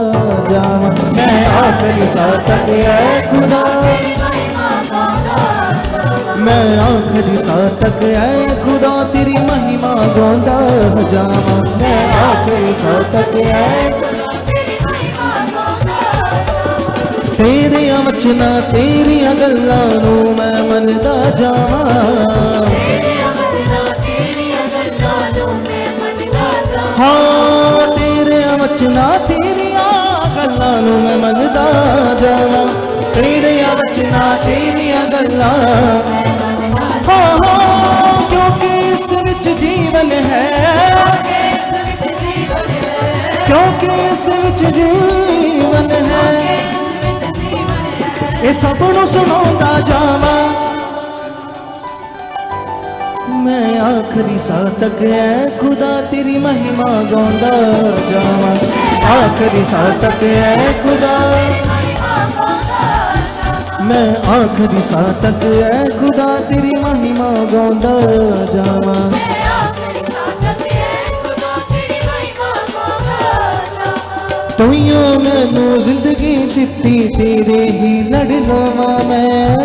जावां, मैं आखिरी साह तक ऐ खुदा, मैं आखिरी साह तक ऐ खुदा तेरी महिमा गाउंदा जावां, मैं आखिरी साह तक ऐ तेरिया वचना तेरिया गल्लां नूं मैं मनदा जावां, हाँ तेरिया वचना तेरिया गल्लां नूं मैं मनदा जावां, तेरिया वचना तेरिया गल्लां, हाँ हाँ क्योंकि इस विच जीवन है, क्योंकि इस विच जीवन है, ये सब नूं सुनांदा जावां, मैं आखिरी साह तक ऐ खुदा तेरी महिमा गाउंदा जावां, आखिरी साह तक ऐ खुदा, मैं आखिरी साह तक ऐ खुदा तेरी महिमा गाउंदा जावां, तूइयों मैनू जिंदगी दित्ती तेरे ही लड़ लवां मैं,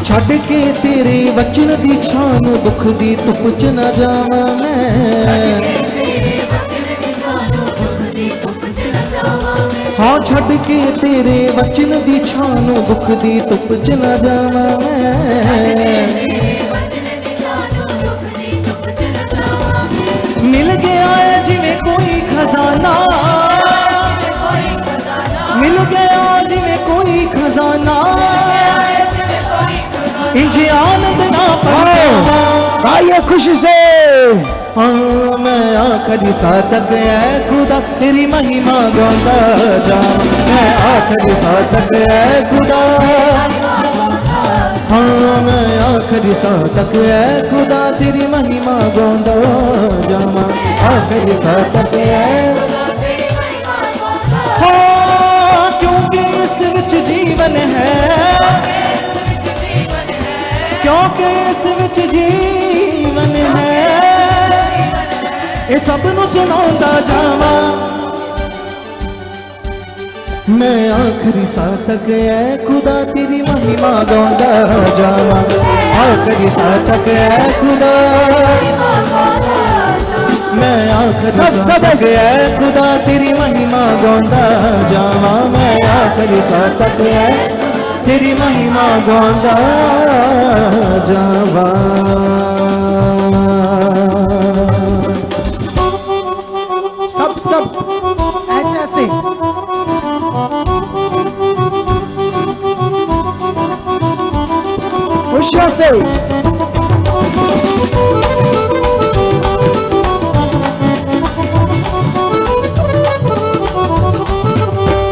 छड़ के तेरे वचन दी छां नूं दुख दी धुप च न जावां मैं, हाँ छड़ के तेरे वचन दी छां नूं दुख दी धुप च न जावां मैं, मिल गया है जिवें कोई खजाना, मिल गया जिवें कोई खजाना, इंज आनंद ना पाऊंगा, गाइए खुशी से, हाँ मैं आखिरी साह तक ऐ खुदा तेरी महिमा गाउंदा जावां, मैं आखिरी साह तक ऐ खुदा, हाँ मैं आखिरी साह तक ऐ खुदा तेरी महिमा गाउंदा जावां, आखिरी साह तक ऐ, हाँ क्योंकि इस विच जीवन है, क्योंकि इस विच जीवन है, ये सब नूं सुनांदा जावां, मैं आखिरी साह तक ऐ खुदा तेरी महिमा गाउंदा जावां, आखिरी साह तक ऐ खुदा, मैं आखिरी साह तक ऐ खुदा तेरी महिमा गाउंदा जावां, मैं आखिरी साह तक ऐ तेरी महिमा गाउंदा जावां। सब ऐसे ऐसे खुशियों से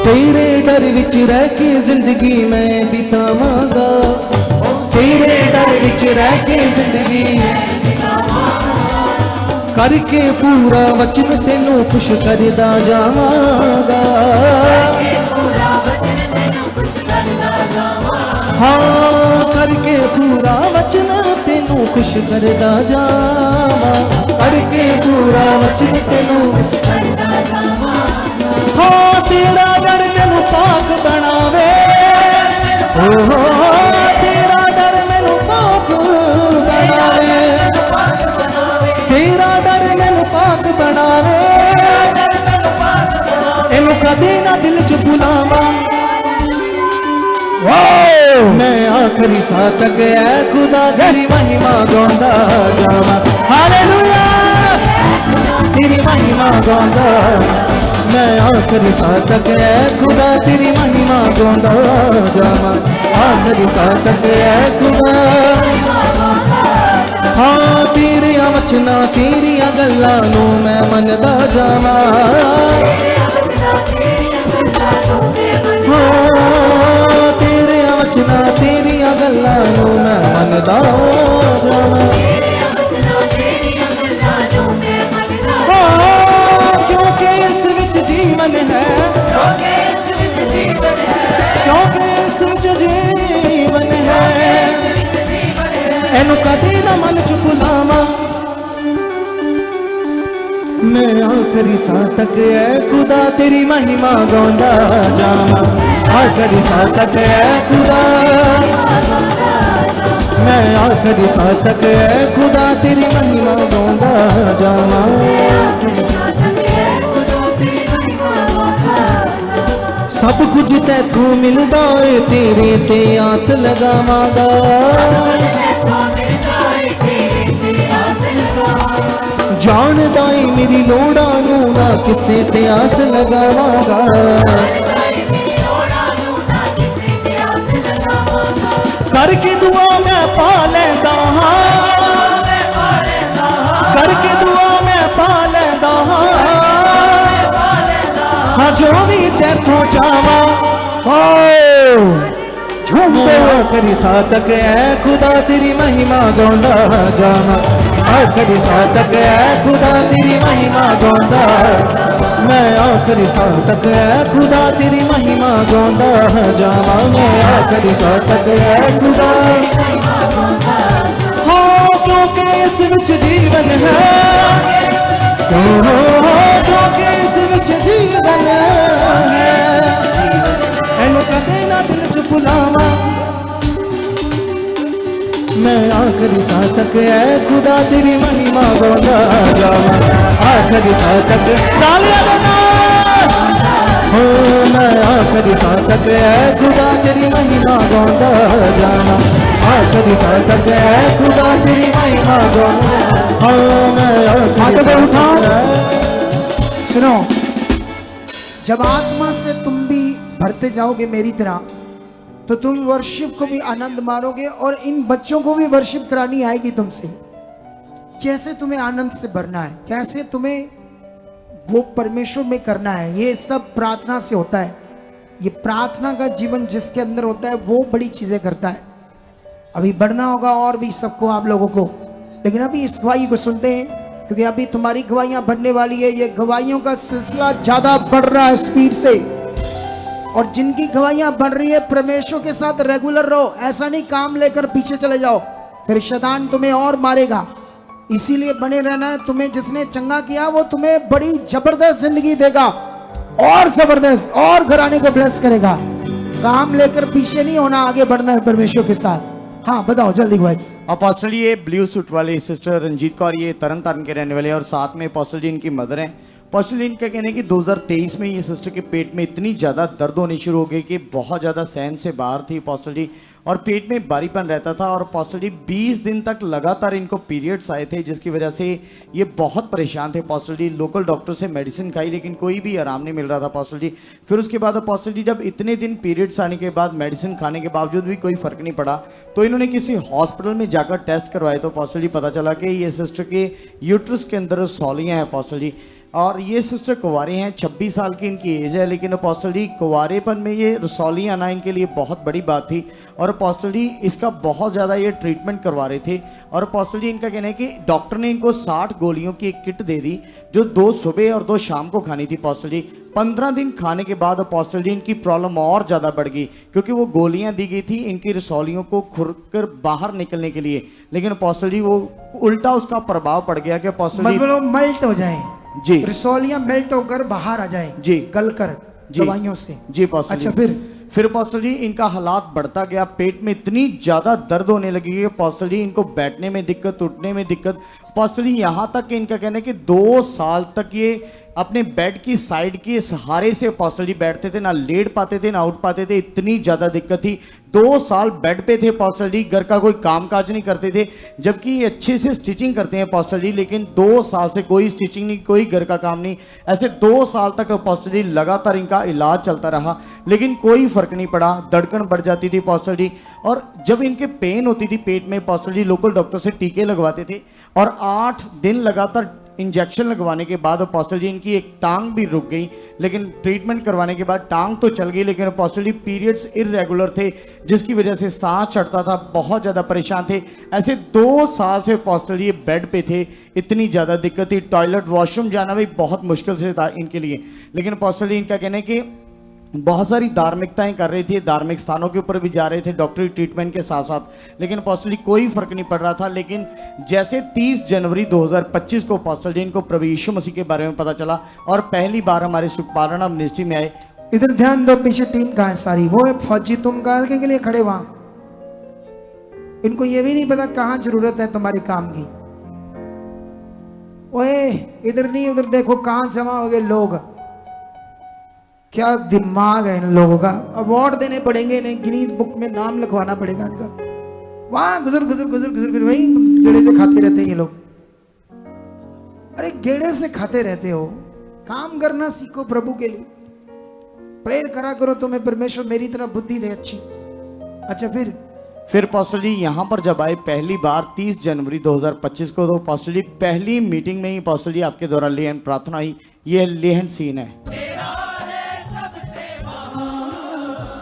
तेरे डर विच रह के जिंदगी मैं बितावांगा, तेरे डर विच रह के जिंदगी करके पूरा वचन तेनू खुश करदा जावांगा, हाँ करके पूरा वचन तेनू खुश करदा जावा, करके पूरा वचन तेनू हाँ तेरा डर मैनू पाक बनावे, हो तेरा डर मैनू पाक बनावे, तेरा डर मैनू पाक बनावे, इनू कदी ना दिल च भुलावा। मैं आखिरी साह तक है खुदा तेरी महिमा गांदा जावा, हालेलुया तेरी महिमा गांदा, मैं आखिरी साह तक है खुदा तेरी महिमा गांदा जावा, आखिरी साह तक है खुदा। हाँ तेरे वचना तेरिया गल्लां नूं मैं मनदा जावा, तेरे वचना तेरिया गल्लां नूं मैं मनदा जावा, क्योंकि इस विच जीवन है, क्योंकि इस विच जीवन है, इनू कदी ना मन च भुलावा। मैं आखिरी साह तक है खुदा तेरी महिमा गांदा जावा, आखिरी साह तक है खुदा, मैं आखिरी साह तक है खुदा तेरी महिमा गांदा जावा। सब कुछ तैथों मिलदा है तेरे ते आस लगावांगा, जानदा है मेरी लोड़ां नूं ना किसे ते आस लगावांगा, करके दुआ मैं पा लैंदा हां, करके दुआ मैं पा लैंदा हां, हाँ जो भी तैथों चावा। आखिरी साह तक है खुदा तेरी महिमा गांदा जावा, आखिरी साह तक है खुदा तेरी महिमा गांदा, मैं आखिरी साह तक है खुदा तेरी महिमा गांदा जावा, मैं आखिरी साह तक है खुदा। हाँ क्योंकि इस विच जीवन है, क्योंकि इस विच जीवन है, इनू कदे ना दिल च भुलावा। मैं आखिरी साह तक है खुदा तेरी महिमा गांदा जावा, आखिरी साह तक तालियां देना, हो मैं आखिरी साह तक है खुदा तेरी महिमा गांदा जावा, आखिरी साह तक है खुदा तेरी महिमा गांदा, हाँ मैं आखिरी साह तक है। सुनो, जब आत्मा से तुम भी भरते जाओगे मेरी तरह, तो तुम वर्शिप को भी आनंद मारोगे और इन बच्चों को भी वर्शिप करानी आएगी तुमसे। कैसे तुम्हें आनंद से भरना है, कैसे तुम्हें वो परमेश्वर में करना है, ये सब प्रार्थना से होता है। ये प्रार्थना का जीवन जिसके अंदर होता है वो बड़ी चीजें करता है। अभी बढ़ना होगा और भी सबको, आप लोगों को, लेकिन अभी इस गवाही को सुनते हैं, क्योंकि अभी तुम्हारी गवाहियां बनने वाली है। ये गवाहियों का सिलसिला ज्यादा बढ़ रहा है स्पीड से, और जिनकी गवाहियां बढ़ रही है परमेश्वर के साथ रेगुलर रहो। ऐसा नहीं काम लेकर पीछे चले जाओ, फिर शैतान तुम्हें और मारेगा। इसीलिए बने रहना है। तुम्हें जिसने चंगा किया वो तुम्हें बड़ी जबरदस्त जिंदगी देगा, और जबरदस्त, और घराने को ब्लेस करेगा। काम लेकर पीछे नहीं होना, आगे बढ़ना है परमेश्वर के साथ। हाँ बताओ जल्दी भाई। अपोस्टल ये ब्लू सूट वाले सिस्टर रंजीत कौर, ये तरन तारण के रहने वाले हैं, और साथ में अपोस्टल जी इनकी मदर हैं। अपोस्टल जी इनका कहना है कि 2023 में ये सिस्टर के पेट में इतनी ज़्यादा दर्द होनी शुरू हो गई कि बहुत ज़्यादा सहन से बाहर थी अपोस्टल जी, और पेट में भारीपन रहता था। और अपोस्टल जी 20 दिन तक लगातार इनको पीरियड्स आए थे, जिसकी वजह से ये बहुत परेशान थे अपोस्टल जी। लोकल डॉक्टर से मेडिसिन खाई लेकिन कोई भी आराम नहीं मिल रहा था अपोस्टल जी। फिर उसके बाद अपोस्टल जी जब इतने दिन पीरियड्स आने के बाद मेडिसिन खाने के बावजूद भी कोई फर्क नहीं पड़ा, तो इन्होंने किसी हॉस्पिटल में जाकर टेस्ट करवाए, तो अपोस्टल जी पता चला कि ये सिस्टर के यूट्रस के अंदर रसौलियाँ हैं अपोस्टल जी। और ये सिस्टर कुंवारे हैं, 26 साल की इनकी एज है, लेकिन अपोस्टल जी कुंवारेपन में ये रसौली आना इनके लिए बहुत बड़ी बात थी। और अपोस्टल जी इसका बहुत ज़्यादा ये ट्रीटमेंट करवा रहे थे। और अपोस्टल जी इनका कहना है कि डॉक्टर ने इनको 60 गोलियों की एक किट दे दी, जो 2 सुबह और 2 शाम को खानी थी अपोस्टल जी। 15 दिन खाने के बाद अपोस्टल जी इनकी प्रॉब्लम और ज़्यादा बढ़ गई, क्योंकि वो गोलियां दी गई थी इनकी रसौलियों को खुरकर बाहर निकलने के लिए, लेकिन अपोस्टल जी वो उल्टा उसका प्रभाव पड़ गया कि अपोस्टल जी मतलब मेल्ट हो जाए, जी रसौलियां मेल्ट होकर बाहर आ जाए जी गलकर जी दवाइयों से। जी अपोस्टल अच्छा जी। फिर अपोस्टल जी इनका हालात बढ़ता गया, पेट में इतनी ज्यादा दर्द होने लगी कि अपोस्टल जी इनको बैठने में दिक्कत, उठने में दिक्कत। अपोस्टल जी यहाँ तक कि इनका कहना है कि 2 साल तक ये अपने बेड की साइड के सहारे से अपोस्टल जी बैठते थे, ना लेट पाते थे ना उठ पाते थे, इतनी ज्यादा दिक्कत थी। 2 साल बेड पे थे अपोस्टल जी, घर का कोई काम काज नहीं करते थे, जबकि ये अच्छे से स्टिचिंग करते हैं अपोस्टल जी, लेकिन 2 साल से कोई स्टिचिंग नहीं, कोई घर का काम नहीं। ऐसे 2 साल तक अपोस्टल जी लगातार इनका इलाज चलता रहा, लेकिन कोई फर्क नहीं पड़ा, धड़कन बढ़ जाती थी अपोस्टल जी। और जब इनके पेन होती थी पेट में अपोस्टल जी लोकल डॉक्टर से टीके लगवाते थे, और 8 दिन लगातार इंजेक्शन लगवाने के बाद अपोस्टल जी इनकी एक टांग भी रुक गई, लेकिन ट्रीटमेंट करवाने के बाद टांग तो चल गई, लेकिन अपोस्टल जी पीरियड्स इरेगुलर थे, जिसकी वजह से सांस चढ़ता था, बहुत ज़्यादा परेशान थे। ऐसे 2 साल से अपोस्टल जी बेड पे थे, इतनी ज़्यादा दिक्कत थी, टॉयलेट वॉशरूम जाना भी बहुत मुश्किल से था इनके लिए। लेकिन अपोस्टल जी इनका कहना है कि बहुत सारी धार्मिकताएं कर रही थी, धार्मिक स्थानों के ऊपर भी जा रहे थे डॉक्टरी ट्रीटमेंट के साथ साथ, लेकिन अपोस्टल जी कोई फर्क नहीं पड़ रहा था। लेकिन जैसे 30 जनवरी 2025 को अपोस्टल जी इनको प्रभु यीशु मसीह के बारे में पता चला और पहली बार हमारे सुखपालना मिनिस्ट्री में आए। इधर ध्यान दो, पीछे टीम कहाँ है सारी, वो है फौजी, तुम कहाँ के लिए खड़े वहां? इनको ये भी नहीं पता कहाँ जरूरत है तुम्हारे काम की। ओए इधर नहीं उधर देखो कहाँ जमा हो गए लोग, क्या दिमाग है इन लोगों का। अवार्ड देने पड़ेंगे इन्हें, गिनीज बुक में नाम लिखवाना पड़ेगा इनका। वहां गुजर गुजर गुजर गुजर गुजर वही गेड़े से खाते रहते हैं ये लोग। अरे गेड़े से खाते रहते हो, काम करना सीखो प्रभु के लिए, प्रेयर करा करो, तुम्हें परमेश्वर मेरी तरह बुद्धि दे अच्छी। अच्छा फिर पास्टर जी यहाँ पर जब आए पहली बार 30 जनवरी 2025 को, तो पास्टर जी पहली मीटिंग में ही पास्टर जी आपके द्वारा लेहन प्रार्थना हुई। ये लेहन सीन है।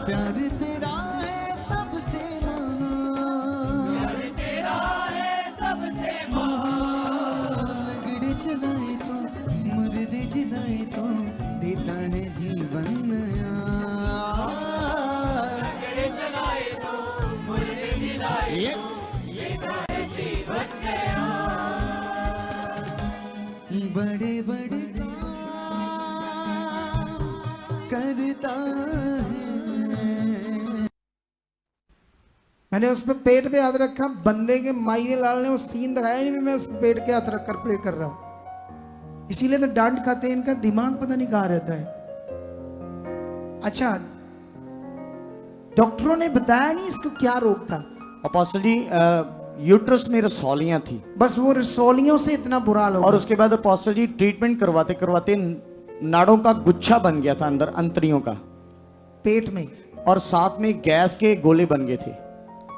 प्यार तेरा है सबसे लगड़े चलाए तो मुर्दे जिलाए तो देता है जीवन नया। यस बड़े बड़े करता है। मैंने उस पर पेट पे हाथ रखा, बंदे के माइये लाल ने वो सीन दिखाया नहीं, मैं उस पेट के हाथ रख कर प्रे कर रहा हूं। इसीलिए तो डांट खाते हैं, इनका दिमाग पता नहीं कहां रहता है। अच्छा डॉक्टरों ने बताया नहीं इसको क्या रोग था? अपोस्टल जी यूट्रस में रसौलियां थी, बस वो रसौलियों से इतना बुरा हाल हो और गया। उसके बाद अपोस्टल जी ट्रीटमेंट करवाते करवाते नाड़ों का गुच्छा बन गया था अंदर, अंतड़ियों का, पेट में, और साथ में गैस के गोले बन गए थे।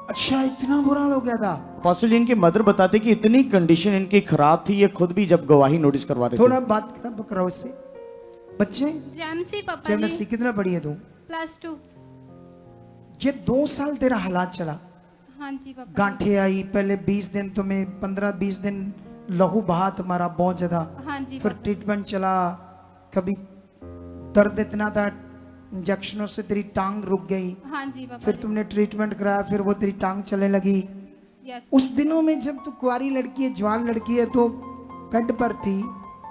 अच्छा इतना बुरा हाल हो गया था। अपोस्टल जी इनके मदर बताते कि इतनी कंडीशन इनकी खराब थी, ये खुद भी जब गवाही नोटिस करवा रहे थोड़ा थे। बात कराओ इससे। बच्चे जेमसी पापा जेमसी जी कितना पढ़ी है तू? +2। ये 2 साल तेरा हालात चला, हाँ जी पापा। गांठे आई, पहले 20 दिन तुम्हें 15-20 दिन लहू बहा तुम्हारा बहुत ज्यादा, हाँ जी फिर पापा। ट्रीटमेंट चला, कभी दर्द इतना था इंजेक्शनों से तेरी टांग रुक गई, हाँ जी पापा। फिर तुमने ट्रीटमेंट कराया, फिर वो तेरी टांग चलने लगी। यस। उस दिनों में जब तू कुंवारी लड़की है, जवान लड़की है, तो बेड पर थी,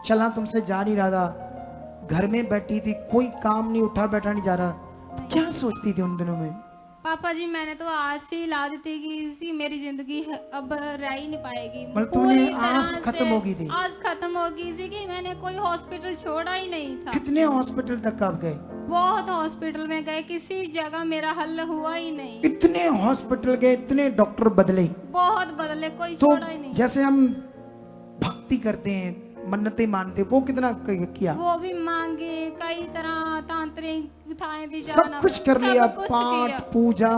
चला तुमसे जा नहीं रहा था, घर में बैठी थी, कोई काम नहीं, उठा बैठा नहीं जा रहा, तो क्या सोचती थी उन दिनों में? पापा जी मैंने तो आज से ही ला दी थी कि इसी मेरी जिंदगी अब रह ही नहीं पाएगी। मतलब तुम्हें पूरी तरह आस से खत्म हो गई थी? आस खत्म हो गई थी कि मैंने कोई हॉस्पिटल छोड़ा ही नहीं था। कितने हॉस्पिटल तक आप गए? बहुत हॉस्पिटल में गए, किसी जगह मेरा हल हुआ ही नहीं। इतने हॉस्पिटल गए, इतने डॉक्टर बदले, बहुत बदले, कोई तो छोड़ा ही नहीं। जैसे हम भक्ति करते हैं, मन्नतें मानते, वो कितना किया? वो भी मांगे, कई तरह तांत्रिक थाएं भी सब जाना, कुछ कर लिया, सब कुछ पाठ किया। पूजा,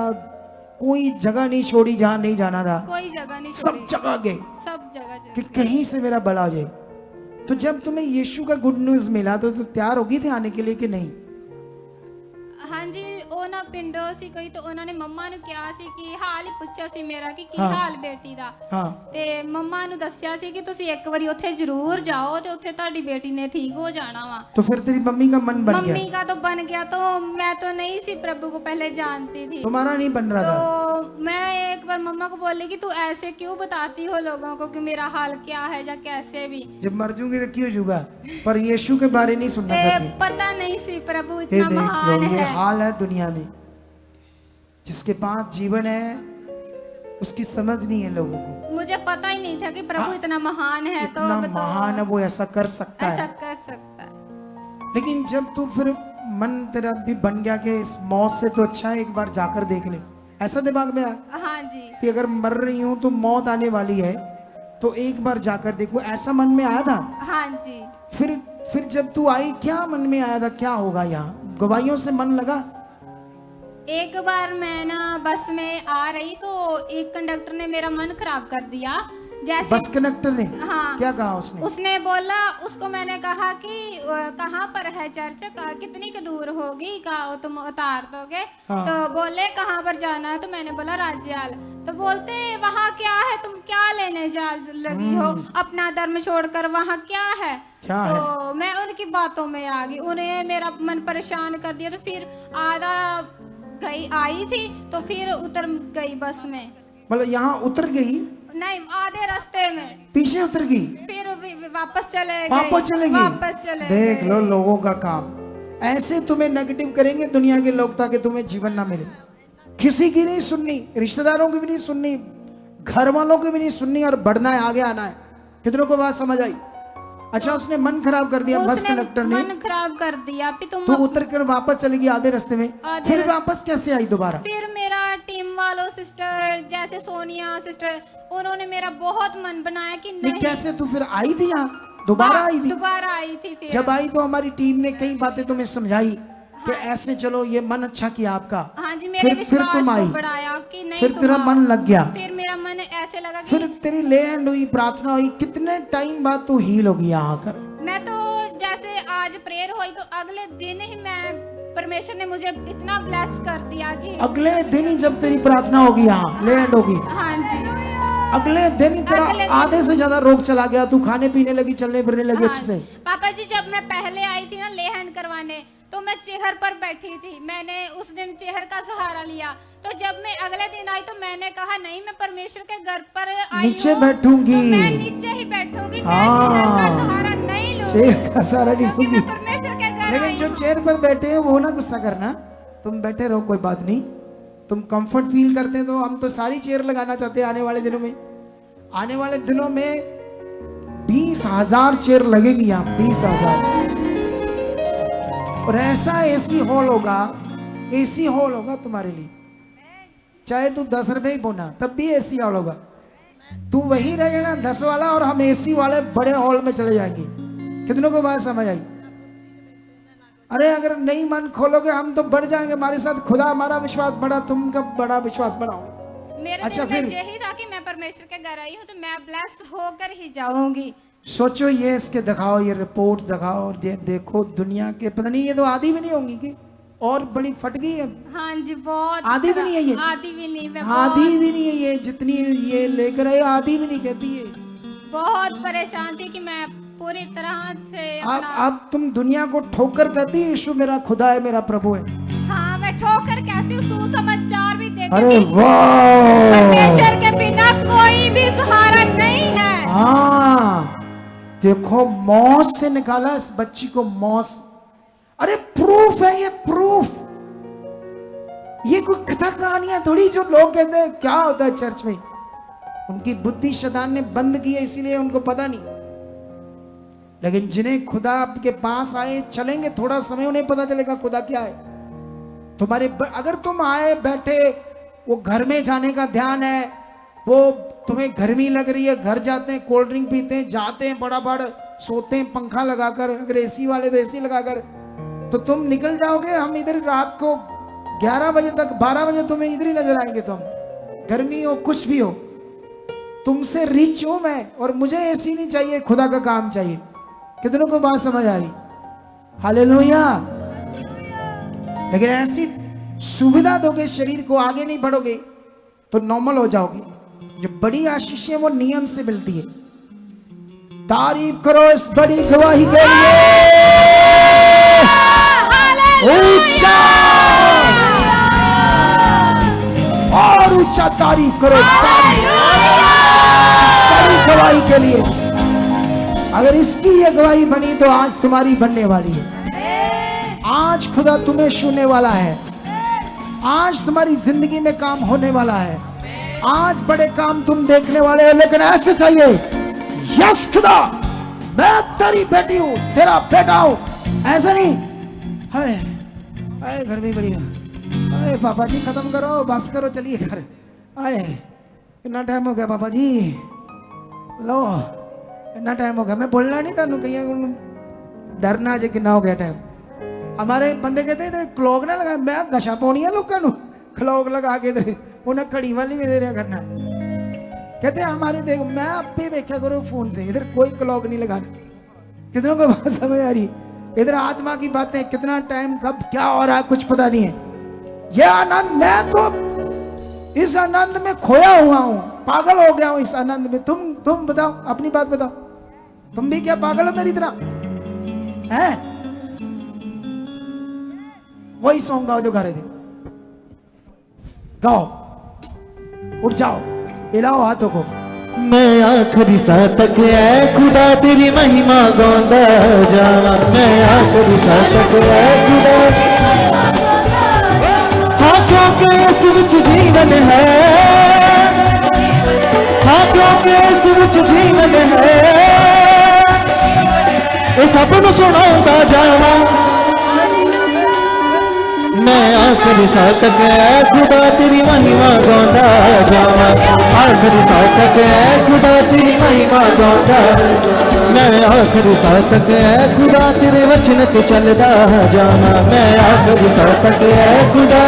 कोई जगह नहीं छोड़ी जहाँ नहीं जाना था, कोई जगह नहीं सब छोड़ी, जगह गए सब जगह कि जगह। कहीं से मेरा भला हो जाए। तो जब तुम्हें यीशु का गुड न्यूज मिला तो तैयार होगी थी आने के लिए कि नहीं? हाँ जी, वो ਨਾ ਪਿੰਡੋਂ ਸੀ ਕੋਈ, ਤੇ ਉਹਨਾਂ ਨੇ ਮੰਮਾ ਨੂੰ ਕਿਹਾ ਸੀ ਕਿ ਹਾਲ ਹੀ ਪੁੱਛਿਆ ਸੀ ਮੇਰਾ ਕਿ ਕੀ ਹਾਂ। ਹਾਲ ਬੇਟੀ ਦਾ। हाँ ਤੇ ਮੰਮਾ ਨੂੰ ਦੱਸਿਆ ਸੀ ਕਿ ਤੁਸੀਂ ਇੱਕ ਵਾਰੀ ਉੱਥੇ ਜ਼ਰੂਰ ਜਾਓ ਤੇ ਉੱਥੇ ਤੁਹਾਡੀ बेटी ने ठीक हो जाना वा। तो फिर तेरी मम्मी का मन बन मम्मी गया, का तो बन गया, तो मैं तो नहीं सी प्रभु को पहले जानती थी, तुम्हारा नहीं बन रहा था। तो मैं एक बार मम्मा को बोली कि तू ऐसे क्यों बताती हो लोगों को कि मेरा हाल क्या है या कैसे भी। जब मर जूंगी तो क्यों जूगा, पर यीशु के बारे नहीं सुनना चाहती। पता नहीं सी प्रभु ये इतना देख लो, महान ये है। हाल है दुनिया में, जिसके पास जीवन है उसकी समझ नहीं है लोगों को। मुझे पता ही नहीं था कि प्रभु इतना महान है, तो इतना अब तो महान है, वो ऐसा कर सकता ऐसा है। कर सकता है। लेकिन जब तू फिर मन तेरा भी बन गया कि इस मौत से तो अच्छा है एक बार जाकर देख ले, ऐसा दिमाग में आया हाँ जी, कि अगर मर रही हूं तो मौत आने वाली है तो एक बार जाकर देखो, ऐसा मन में आया था। हाँ जी। फिर जब तू आई क्या मन में आया था, क्या होगा यहाँ, गवाहियों से मन लगा? एक बार मैं ना बस में आ रही तो एक कंडक्टर ने मेरा मन खराब कर दिया। जैसे बस कंडक्टर ने हाँ, क्या कहा उसने? उसने बोला, उसको मैंने कहा कि कहाँ पर है चर्च, कितनी की दूर होगी, कहा तुम उतार दोगे? हाँ। तो बोले कहाँ पर जाना है, तो मैंने बोला राज्याल। तो बोलते वहाँ क्या है, तुम क्या लेने जा लगी हो, अपना धर्म छोड़कर वहाँ क्या है? क्या तो मैं उनकी बातों में आ गई, उन्हें मेरा मन परेशान कर दिया। तो फिर आधा गई आई थी तो फिर उतर गई बस में, मतलब यहाँ उतर गई, नहीं आधे रास्ते में, पीछे उतर गई, फिर वापस चले गए, वापस चले गई। वापस चले देख गए। लो लोगों का काम, ऐसे तुम्हें नेगेटिव करेंगे दुनिया के लोग ताकि तुम्हें जीवन ना मिले। किसी की नहीं सुननी, रिश्तेदारों की भी नहीं सुननी, घर वालों की भी नहीं सुननी, और बढ़ना है, आगे आना है। कितनों को बात समझ आई? अच्छा, उसने मन खराब कर दिया, बस उसने कंडक्टर ने, मन खराब कर दिया। फिर तू उतर कर वापस चली गई आधे रास्ते में, आधे फिर रास्ते- वापस कैसे आई दोबारा? फिर मेरा टीम वालों सिस्टर, जैसे सोनिया सिस्टर, उन्होंने मेरा बहुत मन बनाया कि नहीं नहीं। कैसे तू फिर आई थी यहाँ, दोबारा आई थी? दोबारा आई थी। फिर जब आई तो हमारी टीम ने कई बातें तुम्हें समझाई कि ऐसे चलो, ये मन अच्छा किया आपका। हाँ जी, मेरे फिर विश्वास तुम आई, को बढ़ाया कि नहीं फिर तुम तेरा आओ। मन लग गया, फिर मेरा मन ऐसे लगा कि फिर तेरी ले हैंड हुई, प्रार्थना हुई। कितने टाइम बाद तू हील होगी यहाँ आकर? मैं तो जैसे आज प्रेयर हुई तो अगले दिन ही मैं, परमेश्वर ने मुझे इतना ब्लेस कर दिया कि अगले दिन ही जब तेरी प्रार्थना होगी यहाँ ले हैंड होगी, हाँ जी, अगले दिन ही तेरा अगले दिन- आधे से ज्यादा रोग चला गया, तू खाने पीने लगी, चलने फिरने लगी हाँ। अच्छे से। पापा जी, जब मैं पहले आई थी ना ले हैंड करवाने, तो मैं चेहर पर बैठी थी, मैंने उस दिन चेहर का सहारा लिया। तो जब मैं अगले दिन आई तो मैंने कहा नहीं, मैं परमेश्वर के घर पर आई नीचे हूँ, बैठूंगी। तो मैं नीचे ही बैठूंगी, मैं हाँ। चेहर का सहारा नहीं लूंगी, चेयर का सहारा नहीं क्योंकि लूंगी। मैं परमेश्वर के घर लेकिन आई जो हूँ। चेयर पर बैठे हैं वो ना गुस्सा करना, तुम बैठे रहो, कोई बात नहीं। तुम कंफर्ट फील करते हैं तो हम तो सारी चेयर लगाना चाहते हैं आने वाले दिनों में। आने वाले दिनों में 20,000 चेयर लगेगी यहाँ, 20,000, और ऐसा एसी हॉल होगा, एसी हॉल होगा तुम्हारे लिए। चाहे तू 10 रुपए ही बोना तब भी एसी हॉल होगा। तू वही रहे ना 10 वाला, और हम एसी वाले बड़े हॉल में चले जाएंगे। कितनों को बात समझ आई? अरे अगर नहीं मन खोलोगे हम तो बढ़ जाएंगे, हमारे साथ खुदा हमारा विश्वास बढ़ा, तुम कब बड़ा विश्वास बढ़ाओगे? मेरे अच्छा, दिल में फिर? यही था कि मैं परमेश्वर के घर आई हूँ तो मैं ब्लेस होकर ही जाऊंगी। सोचो, ये इसके दिखाओ, ये रिपोर्ट दिखाओ, ये देखो दुनिया के, पता नहीं ये तो आधी भी नहीं होंगी कि और बड़ी फट गई है। हाँ जी, बहुत आधी भी नहीं है ये? आधी भी नहीं, मैं आधी भी नहीं है ये, जितनी ये लेकर आए आधी भी नहीं कहती है। बहुत परेशान थी कि मैं पूरी तरह से अब तुम दुनिया को ठोकर कहती है यीशु मेरा खुदा है, मेरा प्रभु है। हाँ, मैं ठोकर कहती हूँ, सुसमाचार भी देती अरे थी। वाह, परमेश्वर के बिना कोई भी सहारा नहीं है। हाँ देखो, मौत से निकाला इस बच्ची को, मौत। अरे प्रूफ है ये, प्रूफ। ये कोई कथा कहानियां थोड़ी जो लोग कहते हैं क्या होता है चर्च में। उनकी बुद्धि शैतान ने बंद की है, इसीलिए उनको पता नहीं। लेकिन जिन्हें खुदा आपके पास आए, चलेंगे थोड़ा समय, उन्हें पता चलेगा खुदा क्या है। तुम्हारे अगर तुम आए बैठे, वो घर में जाने का ध्यान है, वो तुम्हें गर्मी लग रही है, घर जाते हैं, कोल्ड ड्रिंक पीते हैं, जाते हैं बड़ा सोते हैं पंखा लगाकर, अगर एसी वाले तो एसी लगाकर, तो तुम निकल जाओगे। हम इधर रात को 11 बजे तक, 12 बजे तुम्हें इधर ही नजर आएंगे। तुम गर्मी हो कुछ भी हो, तुमसे रिच हूं मैं, और मुझे एसी नहीं चाहिए, खुदा का काम चाहिए। कितनों को बात समझ आ रही? हालेलुया। लेकिन ऐसी सुविधा दोगे शरीर को, आगे नहीं बढ़ोगे तो नॉर्मल हो जाओगे। जो बड़ी आशीषें वो नियम से मिलती है। तारीफ करो इस बड़ी गवाही के लिए। ऊंचा और ऊंचा तारीफ करो बड़ी गवाही के लिए। अगर इसकी ये गवाही बनी तो आज तुम्हारी बनने वाली है। आज खुदा तुम्हें छूने वाला है। आज तुम्हारी जिंदगी में काम होने वाला है। आज बड़े काम तुम देखने वाले हो, लेकिन ऐसे चाहिए, यस खुदा मैं तेरी बेटी हूं, तेरा बेटा हूं। ऐसा नहीं हाय हाय घर में बढ़िया, अरे पापा जी खत्म करो, बस करो, चलिए घर। आए कितना टाइम हो गया पापा जी, लो इतना टाइम हो गया। मैं बोलना नहीं था, कहीं डरना जे कितना हो गया टाइम। हमारे बंदे कहते इधर क्लॉक ना लगा, मैं गशा पानी है लोगों क्लॉक लगा के इधर उन्हें घड़ी वाली में दे रहा करना। कहते हमारे देखो, मैं आप पे देखा करो फोन से, इधर कोई क्लॉक नहीं लगाना। कितनों को बात समझ आ रही? इधर आत्मा की बातें, कितना टाइम कब क्या हो रहा है कुछ पता नहीं है। यह आनंद, मैं तो इस आनंद में खोया हुआ हूं, पागल हो गया हूं इस आनंद में। तुम बताओ, अपनी बात बताओ, तुम भी क्या पागल हो मेरी तरह है? वही सॉन्ग गाओ जो गा रहे थे, गाओ, उठ जाओ, हिलाओ हाथों को। मैं आखिरी साह तक है खुदा तेरी महिमा गांदा जावा। मैं आखिरी साह तक है खुदा, हाँ क्योंकि इस विच जीवन है, हाँ क्योंकि इस विच जीवन है। ये सब नूं सुणाउंदा जावा। मैं आखिरी साह तक है खुदा तेरी महिमा गांदा जावा। आखिरी साह तक है खुदा तेरी महिमा गांदा। मैं आखिरी साह तक है खुदा तेरे वचन ते चलदा जावा। मैं आखिरी साह तक है खुदा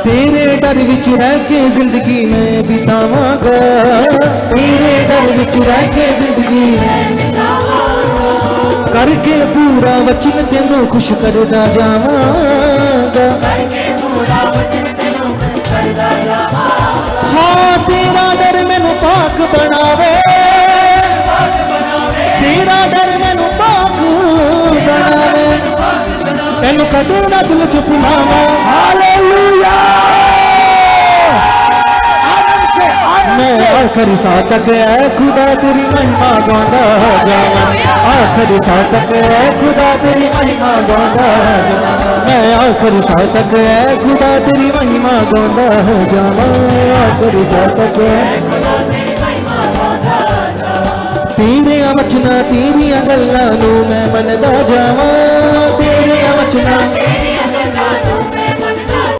तेरे डर विच रह के जिंदगी में बितावांगा। तेरे डर विच रह के जिंदगी करके पूरा वचन तेनू खुश करदा जावांगा। हाँ तेरा डर मैनू पाक बनावे, तेरा डर मैनू पाक बनावे। तेनू कदे ना दिल च भुलावा। हालेलुया। मैं आखिरी साह तक है खुदा तेरी महिमा गांदा जावा। आखिरी साह तक है खुदा तेरी महिमा गांदा जावा। मैं आखिरी साह तक है खुदा तेरी महिमा गांदा जावा। आखिरी साह तक है तेरे वचना तेरिया गल्लां नूं मैं मनदा जावा। तेरे वचना